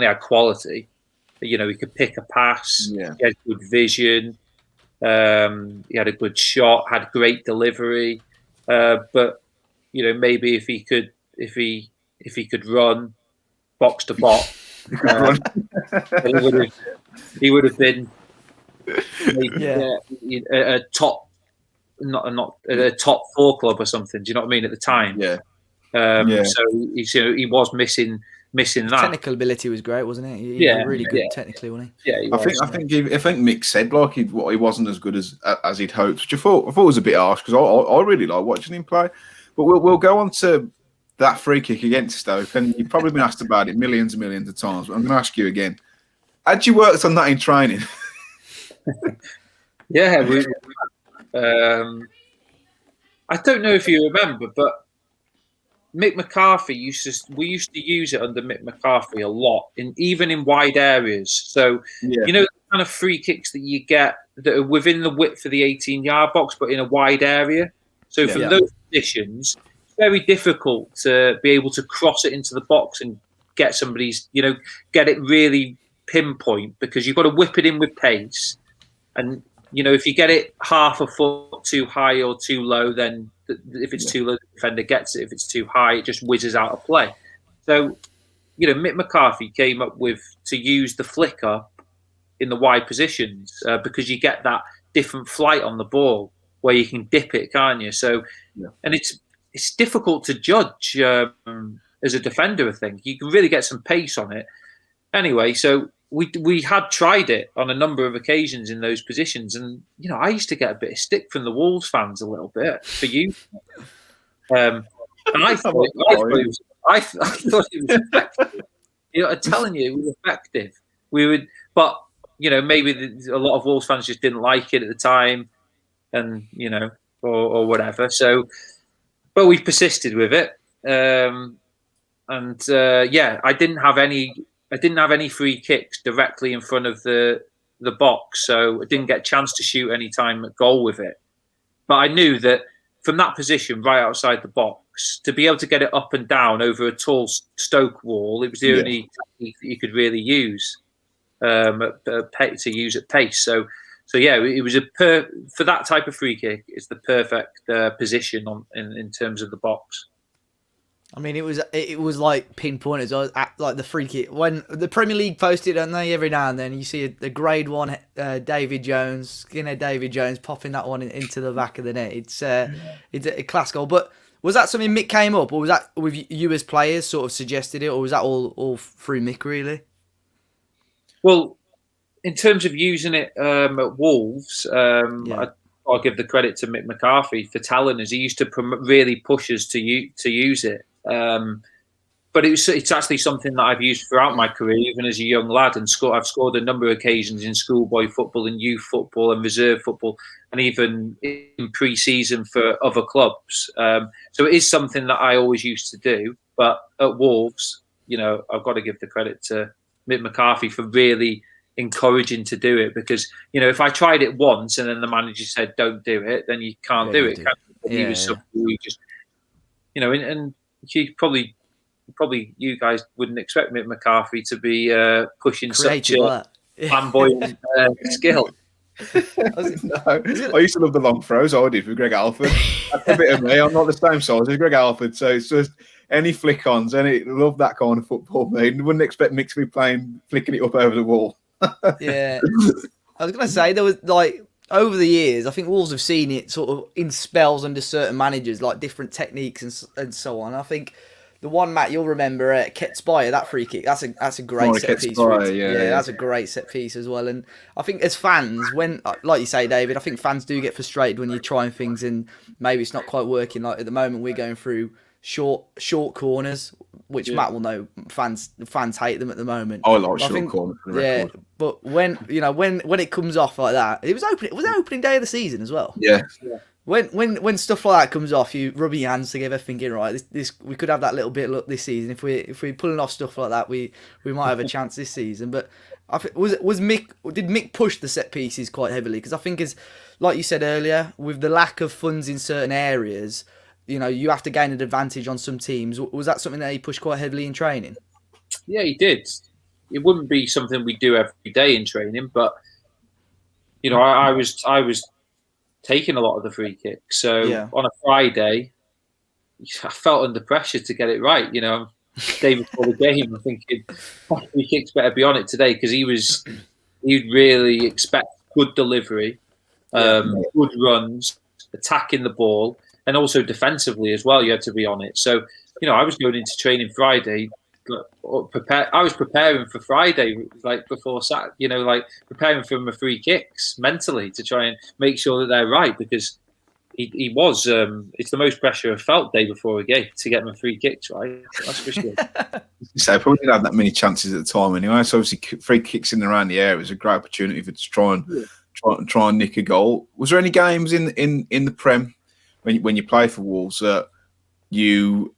had quality. He could pick a pass. Yeah. He had good vision. He had a good shot. Had great delivery. But maybe if he could run box to box. He would have been a top, not a top 4 club or something. Do you know what I mean? At the time, So he was missing that. Technical ability was great, wasn't it? He was really good technically, wasn't he? Yeah, I think Mick said like he wasn't as good as he'd hoped, which I thought was a bit harsh because I really like watching him play. But we'll go on to that free kick against Stoke, and you've probably been asked about it millions and millions of times, but I'm going to ask you again. Had you worked on that in training? Yeah. I don't know if you remember, but Mick McCarthy we used to use it under Mick McCarthy a lot, even in wide areas. So, the kind of free kicks that you get that are within the width of the 18-yard box, but in a wide area. So from those positions, very difficult to be able to cross it into the box and get somebody's, get it really pinpoint, because you've got to whip it in with pace. And, if you get it half a foot too high or too low, then if it's too low, the defender gets it. If it's too high, it just whizzes out of play. So Mick McCarthy came up with to use the flicker in the wide positions because you get that different flight on the ball where you can dip it, can't you? So, and it's difficult to judge as a defender. I think you can really get some pace on it. Anyway, so we had tried it on a number of occasions in those positions, and I used to get a bit of stick from the Wolves fans a little bit for you. And I thought it was effective. I'm telling you, it was effective. We would, but maybe a lot of Wolves fans just didn't like it at the time, and or whatever. So, but we've persisted with it, I didn't have any free kicks directly in front of the box, so I didn't get a chance to shoot any time at goal with it. But I knew that from that position right outside the box, to be able to get it up and down over a tall Stoke wall, it was the only technique that you could really use to use at pace. So it was for that type of free kick. It's the perfect position in terms of the box. I mean, it was like pinpointed. So like the free kick when the Premier League posted, don't they? Every now and then you see the Grade 1 David Jones, skinhead David Jones, popping that one into the back of the net. It's a class goal. But was that something Mick came up, or was that with you as players sort of suggested it, or was that all through Mick really? Well, in terms of using it at Wolves, I'll give the credit to Mick McCarthy for telling us. He used to really push us to use it. But it's actually something that I've used throughout my career, even as a young lad, and I've scored a number of occasions in schoolboy football and youth football and reserve football, and even in pre-season for other clubs. So it is something that I always used to do. But at Wolves, I've got to give the credit to Mick McCarthy for really encouraging to do it, because if I tried it once and then the manager said don't do it, then you can't do it. He was something we just and you probably you guys wouldn't expect Mick McCarthy to be pushing creative such a flamboyant skill. I used to love the long throws. I did with Greg Alford. That's a bit of me. I'm not the same size as Greg Alford, so it's just any flick-ons. Love that kind of football. Man, wouldn't expect Mick to be flicking it up over the wall. Yeah, I was gonna say there was over the years, I think Wolves have seen it sort of in spells under certain managers, like different techniques and so on. I think the one, Matt, you'll remember Ketspire, that free kick. That's a great set piece. That's a great set piece as well. And I think as fans, when, like you say, David, I think fans do get frustrated when you're trying things and maybe it's not quite working. Like at the moment, we're going through short corners, which Matt will know. Fans hate them at the moment. I like short corners. Yeah, but when it comes off like that, it was opening day of the season as well. Yeah. When stuff like that comes off, you rub your hands together, thinking, right, this we could have that little bit of luck this season. If we're pulling off stuff like that, we might have a chance this season. But I think did Mick push the set pieces quite heavily? Because I think, as like you said earlier, with the lack of funds in certain areas, you have to gain an advantage on some teams. Was that something that he pushed quite heavily in training? Yeah, he did. It wouldn't be something we do every day in training, but I was taking a lot of the free kicks. So on a Friday, I felt under pressure to get it right. Day before the game, I'm thinking free kicks better be on it today, because he'd really expect good delivery, good runs, attacking the ball, and also defensively as well. You had to be on it. So I was going into training Friday. I was preparing for Friday, before Saturday, preparing for my free kicks mentally to try and make sure that they're right, because he was. It's the most pressure I've felt day before a game to get my free kicks right. That's for sure. So I probably didn't have that many chances at the time anyway. So obviously, free kicks in and around the area was a great opportunity for to try and nick a goal. Was there any games in the Prem when you play for Wolves that you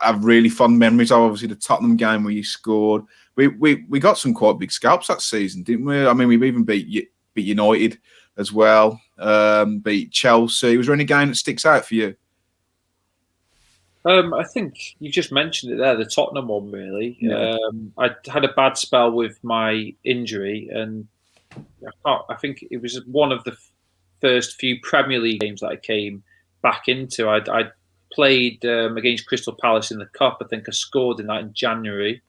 have really fond memories of? Obviously, the Tottenham game where you scored. We got some quite big scalps that season, didn't we? I mean, we've even beat United as well, beat Chelsea. Was there any game that sticks out for you? I think you just mentioned it there, the Tottenham one, really. Yeah. I had a bad spell with my injury, and I think it was one of the first few Premier League games that I came back into. I played against Crystal Palace in the Cup. I think I scored in that in January.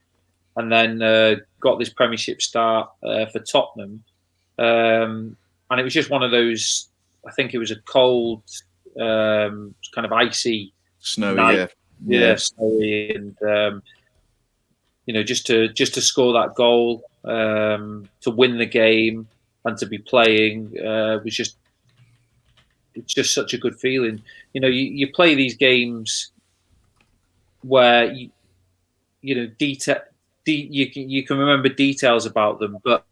and then got this Premiership start for Tottenham. And it was just one of those. I think it was a cold, kind of icy, Snowy, night. yeah, Snowy, and just to score that goal, to win the game, and to be playing was it's just such a good feeling. You play these games where you can remember details about them, but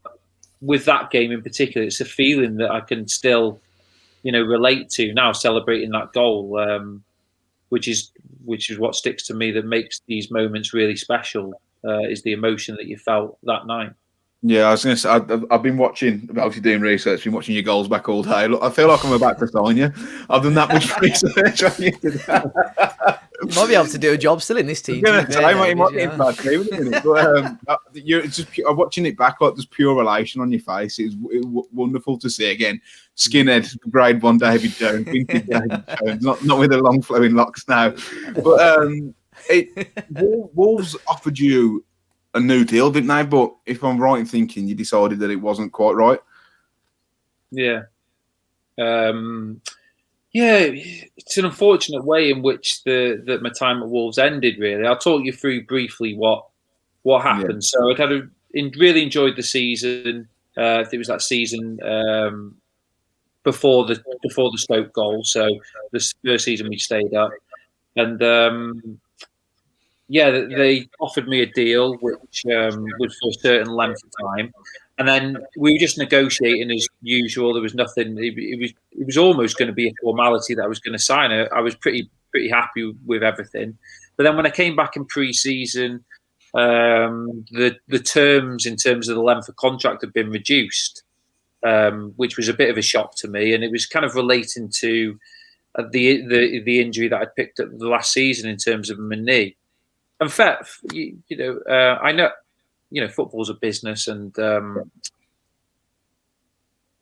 with that game in particular, it's a feeling that I can still relate to now, celebrating that goal, which is what sticks to me, that makes these moments really special, is the emotion that you felt that night. Yeah, I was going to say, I've been watching, obviously doing research, been watching your goals back all day. Look, I feel like I'm about to sign you. I've done that much research on you today. You might be able to do a job still in this team. I'm watching it back, like there's pure elation on your face. It was wonderful to see again. Skinhead, grade 1 David Jones, vintage David Jones, not with the long flowing locks now. But Wolves offered you a new deal, didn't they? But if I'm right in thinking, you decided that it wasn't quite right. Yeah. It's an unfortunate way in which that my time at Wolves ended. Really, I'll talk you through briefly what happened. Yeah. So I really enjoyed the season. It was that season before the Stoke goal. So the first season we stayed up, and they offered me a deal which was for a certain length of time. And then we were just negotiating as usual. There was nothing. It was almost going to be a formality that I was going to sign. I was pretty happy with everything. But then when I came back in pre-season, the terms in terms of the length of contract had been reduced, which was a bit of a shock to me. And it was kind of relating to the injury that I picked up the last season in terms of my knee. In fact, I know. Football's a business, and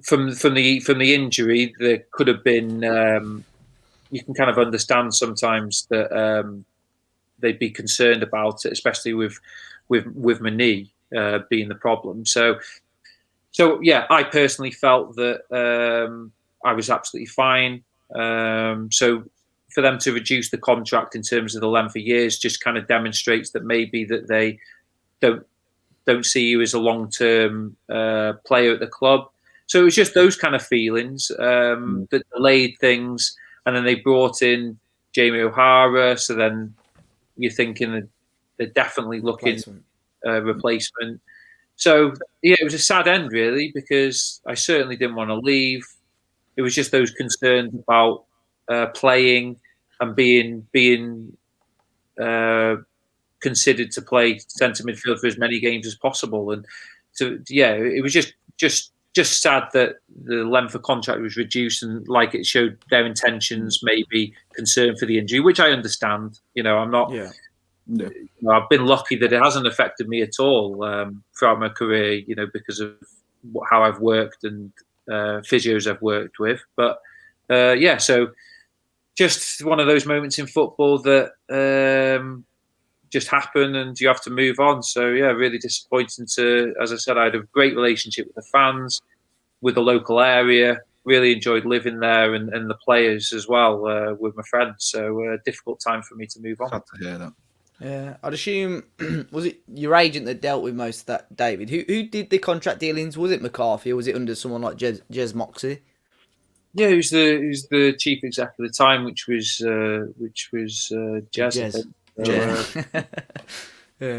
from the injury, there could have been. You can kind of understand sometimes that they'd be concerned about it, especially with my knee being the problem. So yeah, I personally felt that I was absolutely fine. So for them to reduce the contract in terms of the length of years just kind of demonstrates that maybe that they don't see you as a long-term player at the club. So it was just those kind of feelings that delayed things. And then they brought in Jamie O'Hara. So then you're thinking that they're definitely looking replacement. So yeah, it was a sad end really, because I certainly didn't want to leave. It was just those concerns about playing and being considered to play centre midfield for as many games as possible. And so yeah, it was just sad that the length of contract was reduced, and like it showed their intentions, maybe concern for the injury, which I understand. I'm not. Yeah. I've been lucky that it hasn't affected me at all throughout my career. Because of how I've worked and physios I've worked with. But so just one of those moments in football that just happen, and you have to move on. So yeah, really disappointing as I said, I had a great relationship with the fans, with the local area, really enjoyed living there, and the players as well, with my friends. So difficult time for me to move on. Sad to hear that. Yeah, I'd assume, was it your agent that dealt with most of that, David? Who did the contract dealings? Was it McCarthy, or was it under someone like Jez Moxey? Yeah, he was the chief exec at the time, which was Jez. Yeah.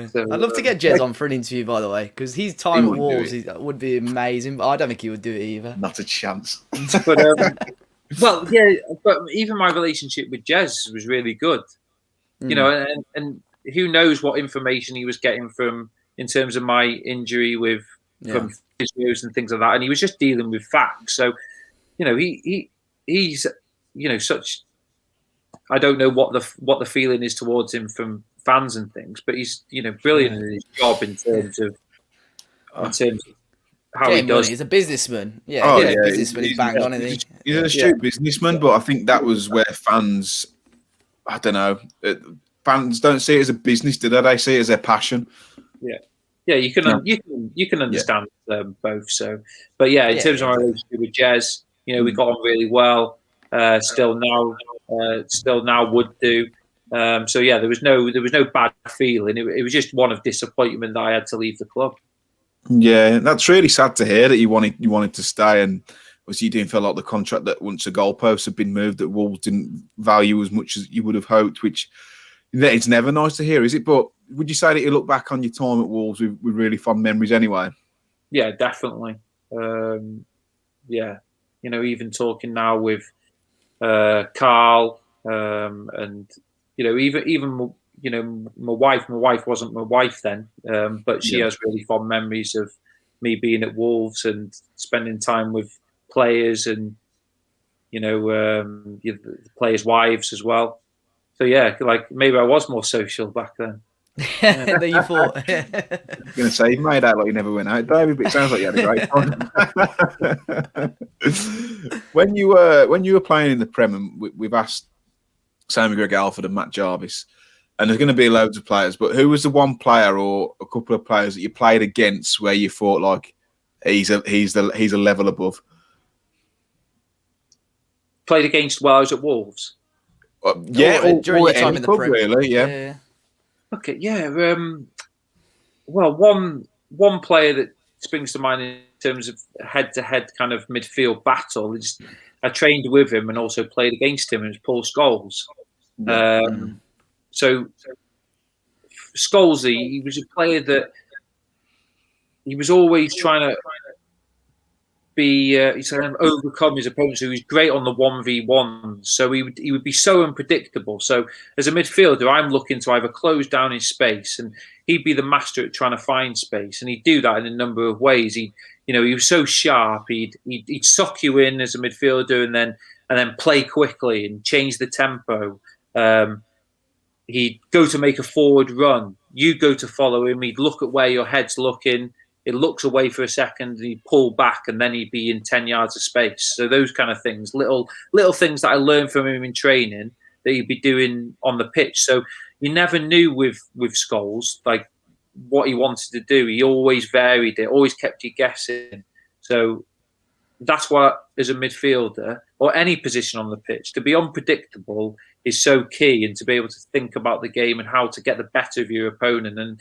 So, I'd love to get Jez on for an interview, by the way, because his time at Wolves would be amazing, but I don't think he would do it either. Not a chance. But even my relationship with Jez was really good. And who knows what information he was getting from in terms of my injury from physios and things like that, and he was just dealing with facts. So, he's such. I don't know what the feeling is towards him from fans and things, but he's brilliant in his job in terms of how he does. He's a businessman. Yeah, he's a businessman. He's bang on, isn't he? He's an astute businessman, but I think that was where fans. I don't know. Fans don't see it as a business, do they? They see it as their passion. Yeah. Yeah, you can understand both. So, but yeah, in terms of my relationship with Jez, we got on really well. Still now would do. So yeah, there was no bad feeling. It was just one of disappointment that I had to leave the club. Yeah, that's really sad to hear that you wanted to stay, and obviously you didn't feel like the contract that once the goalposts had been moved that Wolves didn't value as much as you would have hoped, which it's never nice to hear, is it? But would you say that you look back on your time at Wolves with really fond memories anyway? Yeah, definitely. Yeah, even talking now with Carl, and even my wife. My wife wasn't my wife then, but she has really fond memories of me being at Wolves and spending time with players and the players' wives as well. So yeah, like maybe I was more social back then. Than you thought. I'm going to say you made out like you never went out, David, but it sounds like you had a great time. When you were playing in the Prem, we've asked Sammy Greg-Alford and Matt Jarvis, and there's going to be loads of players, but who was the one player or a couple of players that you played against where you thought like he's a level above? Played against while I was at Wolves. During your time in the Prem, really, yeah. Okay, yeah. Well, one player that springs to mind in terms of head-to-head kind of midfield battle is I trained with him and also played against him, and it was Paul Scholes. So Scholesy, he was a player that he was always trying to overcome his opponents. So he was great on the 1v1. So he would be so unpredictable. So as a midfielder, I'm looking to either close down his space, and he'd be the master at trying to find space, and he'd do that in a number of ways. He was so sharp. He'd suck you in as a midfielder, and then play quickly and change the tempo. He'd go to make a forward run. You go to follow him. He'd look at where your head's looking. It looks away for a second, and he'd pull back, and then he'd be in 10 yards of space. So those kind of things, little things that I learned from him in training that he'd be doing on the pitch. So you never knew with Scholes, like what he wanted to do. He always varied it, always kept you guessing. So that's why, as a midfielder or any position on the pitch, to be unpredictable is so key, and to be able to think about the game and how to get the better of your opponent. And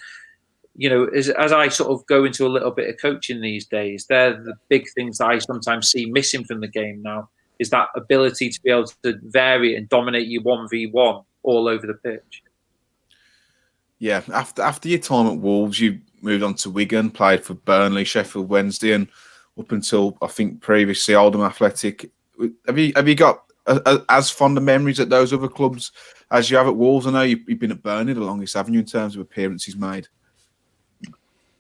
as I sort of go into a little bit of coaching these days, they're the big things that I sometimes see missing from the game now, is that ability to be able to vary and dominate you 1v1 all over the pitch. Yeah, after your time at Wolves, you moved on to Wigan, played for Burnley, Sheffield Wednesday, and up until, I think, previously Oldham Athletic. Have you got as fond of memories at those other clubs as you have at Wolves? I know you've been at Burnley the longest, haven't you, in terms of appearances made?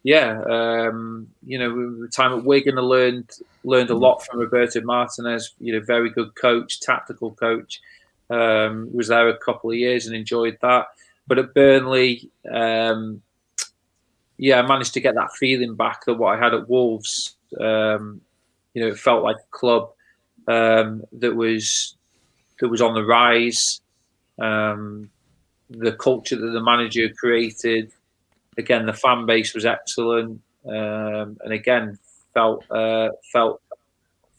Yeah, the time at Wigan, I learned a lot from Roberto Martinez. Very good coach, tactical coach. Was there a couple of years and enjoyed that. But at Burnley, I managed to get that feeling back that what I had at Wolves. It felt like a club that was on the rise. The culture that the manager created. Again, the fan base was excellent, and again felt I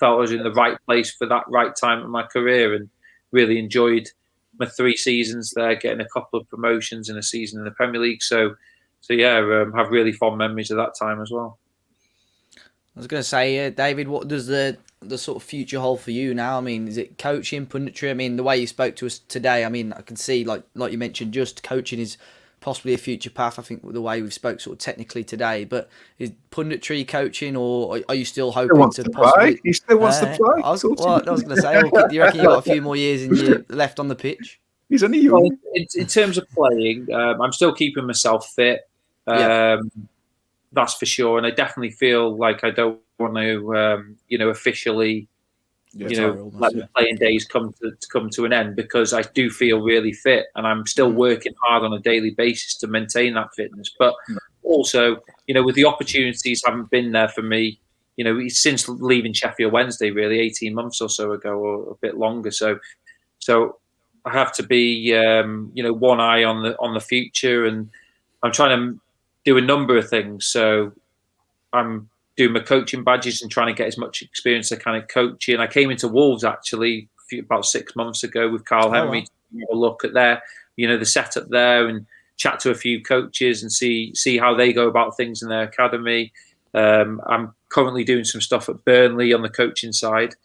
was in the right place for that right time in my career, and really enjoyed my 3 seasons there, getting a couple of promotions in a season in the Premier League. So yeah, have really fond memories of that time as well. I was going to say, David, what does the sort of future hold for you now? I mean, is it coaching, punditry? I mean, the way you spoke to us today, I mean, I can see, like you mentioned, just coaching is possibly a future path. I think the way we've spoke sort of technically today, but is punditry coaching, or are you still hoping to possibly? He still wants to play. I was going to say, do you reckon you got a few more years in you left on the pitch? He's only young. Well, in terms of playing, I'm still keeping myself fit. That's for sure, and I definitely feel like I don't want to, officially. Let the playing days come to an end, because I do feel really fit, and I'm still working hard on a daily basis to maintain that fitness. But also, with the opportunities haven't been there for me, since leaving Sheffield Wednesday, really 18 months or so ago, or a bit longer. So I have to be, one eye on the future, and I'm trying to do a number of things. So I'm doing my coaching badges and trying to get as much experience as I can at coaching. I came into Wolves actually about 6 months ago with Carl Henry to have a look at the setup there and chat to a few coaches and see how they go about things in their academy. I'm currently doing some stuff at Burnley on the coaching side.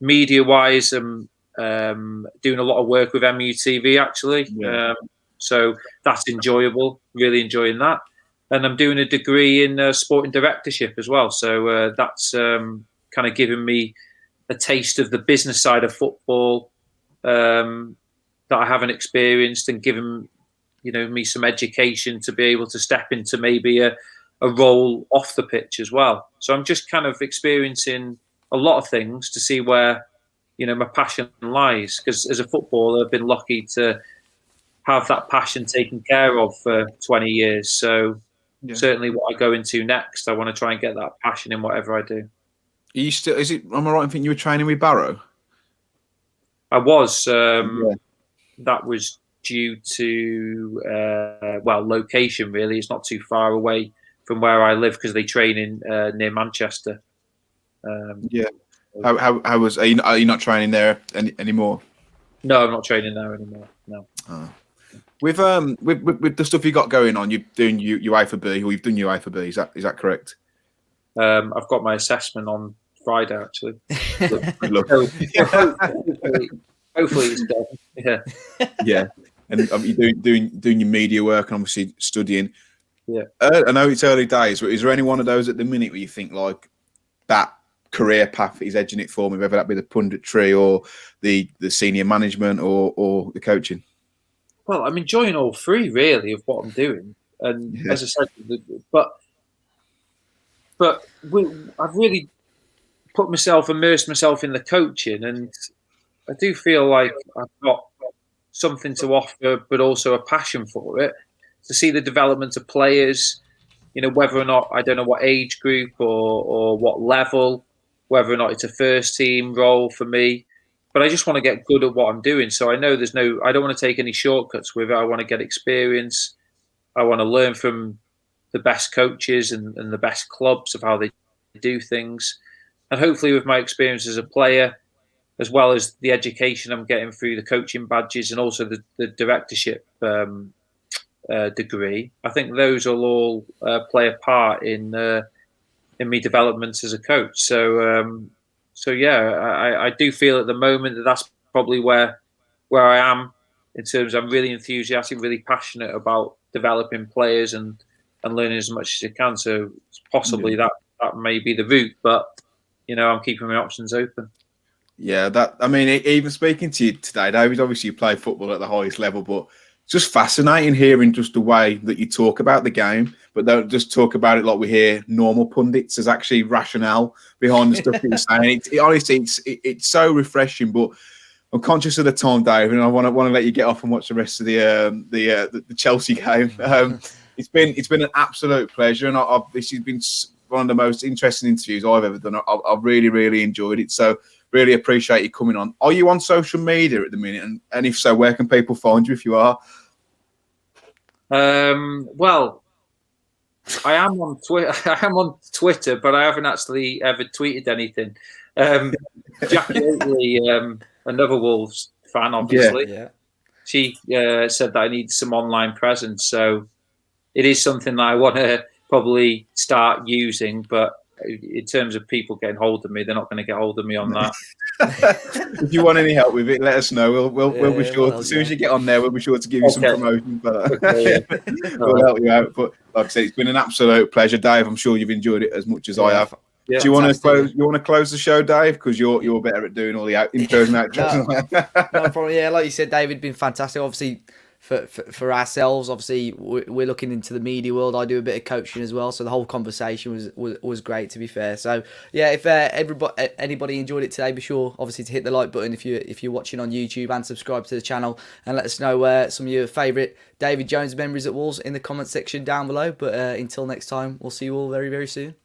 Media wise, I'm doing a lot of work with MUTV actually. Yeah. So that's enjoyable, really enjoying that. And I'm doing a degree in sporting directorship as well. So that's kind of giving me a taste of the business side of football that I haven't experienced, and giving me some education to be able to step into maybe a role off the pitch as well. So I'm just kind of experiencing a lot of things to see where my passion lies. Because as a footballer, I've been lucky to have that passion taken care of for 20 years. So certainly what I go into next, I want to try and get that passion in whatever I do. Are you still? Am I right in thinking you were training with Barrow? I was. That was due to location. Really, it's not too far away from where I live because they train in near Manchester. How was? Are you not training there anymore? No, I'm not training there anymore. No. With the stuff you got going on, you're doing UEFA B, or you've done UEFA B. Is that correct? I've got my assessment on Friday actually. Good luck. Hopefully it's done. Yeah. Yeah, and you're doing your media work and obviously studying. Yeah. I know it's early days, but is there any one of those at the minute where you think like that career path is edging it for me, whether that be the punditry or the senior management or the coaching? Well, I'm enjoying all three really of what I'm doing, and as I said, but I've really immersed myself in the coaching, and I do feel like I've got something to offer, but also a passion for it. To see the development of players, whether or not, I don't know what age group or what level, whether or not it's a first team role for me, but I just want to get good at what I'm doing. So I know I don't want to take any shortcuts with it. I want to get experience. I want to learn from the best coaches and the best clubs of how they do things. And hopefully with my experience as a player, as well as the education I'm getting through the coaching badges and also the directorship degree, I think those will all play a part in me development as a coach. So I do feel at the moment that's probably where I am in terms of I'm really enthusiastic, really passionate about developing players and learning as much as I can. So possibly that may be the route, but I'm keeping my options open. Yeah, even speaking to you today, David, obviously you play football at the highest level, but it's just fascinating hearing just the way that you talk about the game, but don't just talk about it like we hear normal pundits. There's actually rationale behind the stuff that you're saying. Honestly, it's so refreshing, but I'm conscious of the time, David, and I want to let you get off and watch the rest of the Chelsea game. It's been an absolute pleasure, and this has been one of the most interesting interviews I've ever done. I've really, really enjoyed it. So really appreciate you coming on. Are you on social media at the minute? And if so, where can people find you if you are? Well, I am on Twitter. I am on Twitter, but I haven't actually ever tweeted anything. Jackie Oakley, another Wolves fan, obviously. Yeah. She said that I need some online presence. So it is something that I want to probably start using, but in terms of people getting hold of me, they're not going to get hold of me on that. If you want any help with it, let us know. We'll be sure. As soon as you get on there, we'll be sure to give you some promotion for that. We'll help you out. But like I said, it's been an absolute pleasure, Dave. I'm sure you've enjoyed it as much as I have. Yeah, do you want to close? You want to close the show, Dave? Because you're better at doing all the intros and outros. No problem. Yeah, like you said, David, been fantastic. Obviously, for ourselves, obviously we're looking into the media world. I do a bit of coaching as well, so the whole conversation was great, to be fair. So yeah, if anybody enjoyed it today, be sure obviously to hit the like button if you're watching on YouTube, and subscribe to the channel, and let us know some of your favourite David Jones memories at Wolves in the comment section down below. But until next time, we'll see you all very, very soon.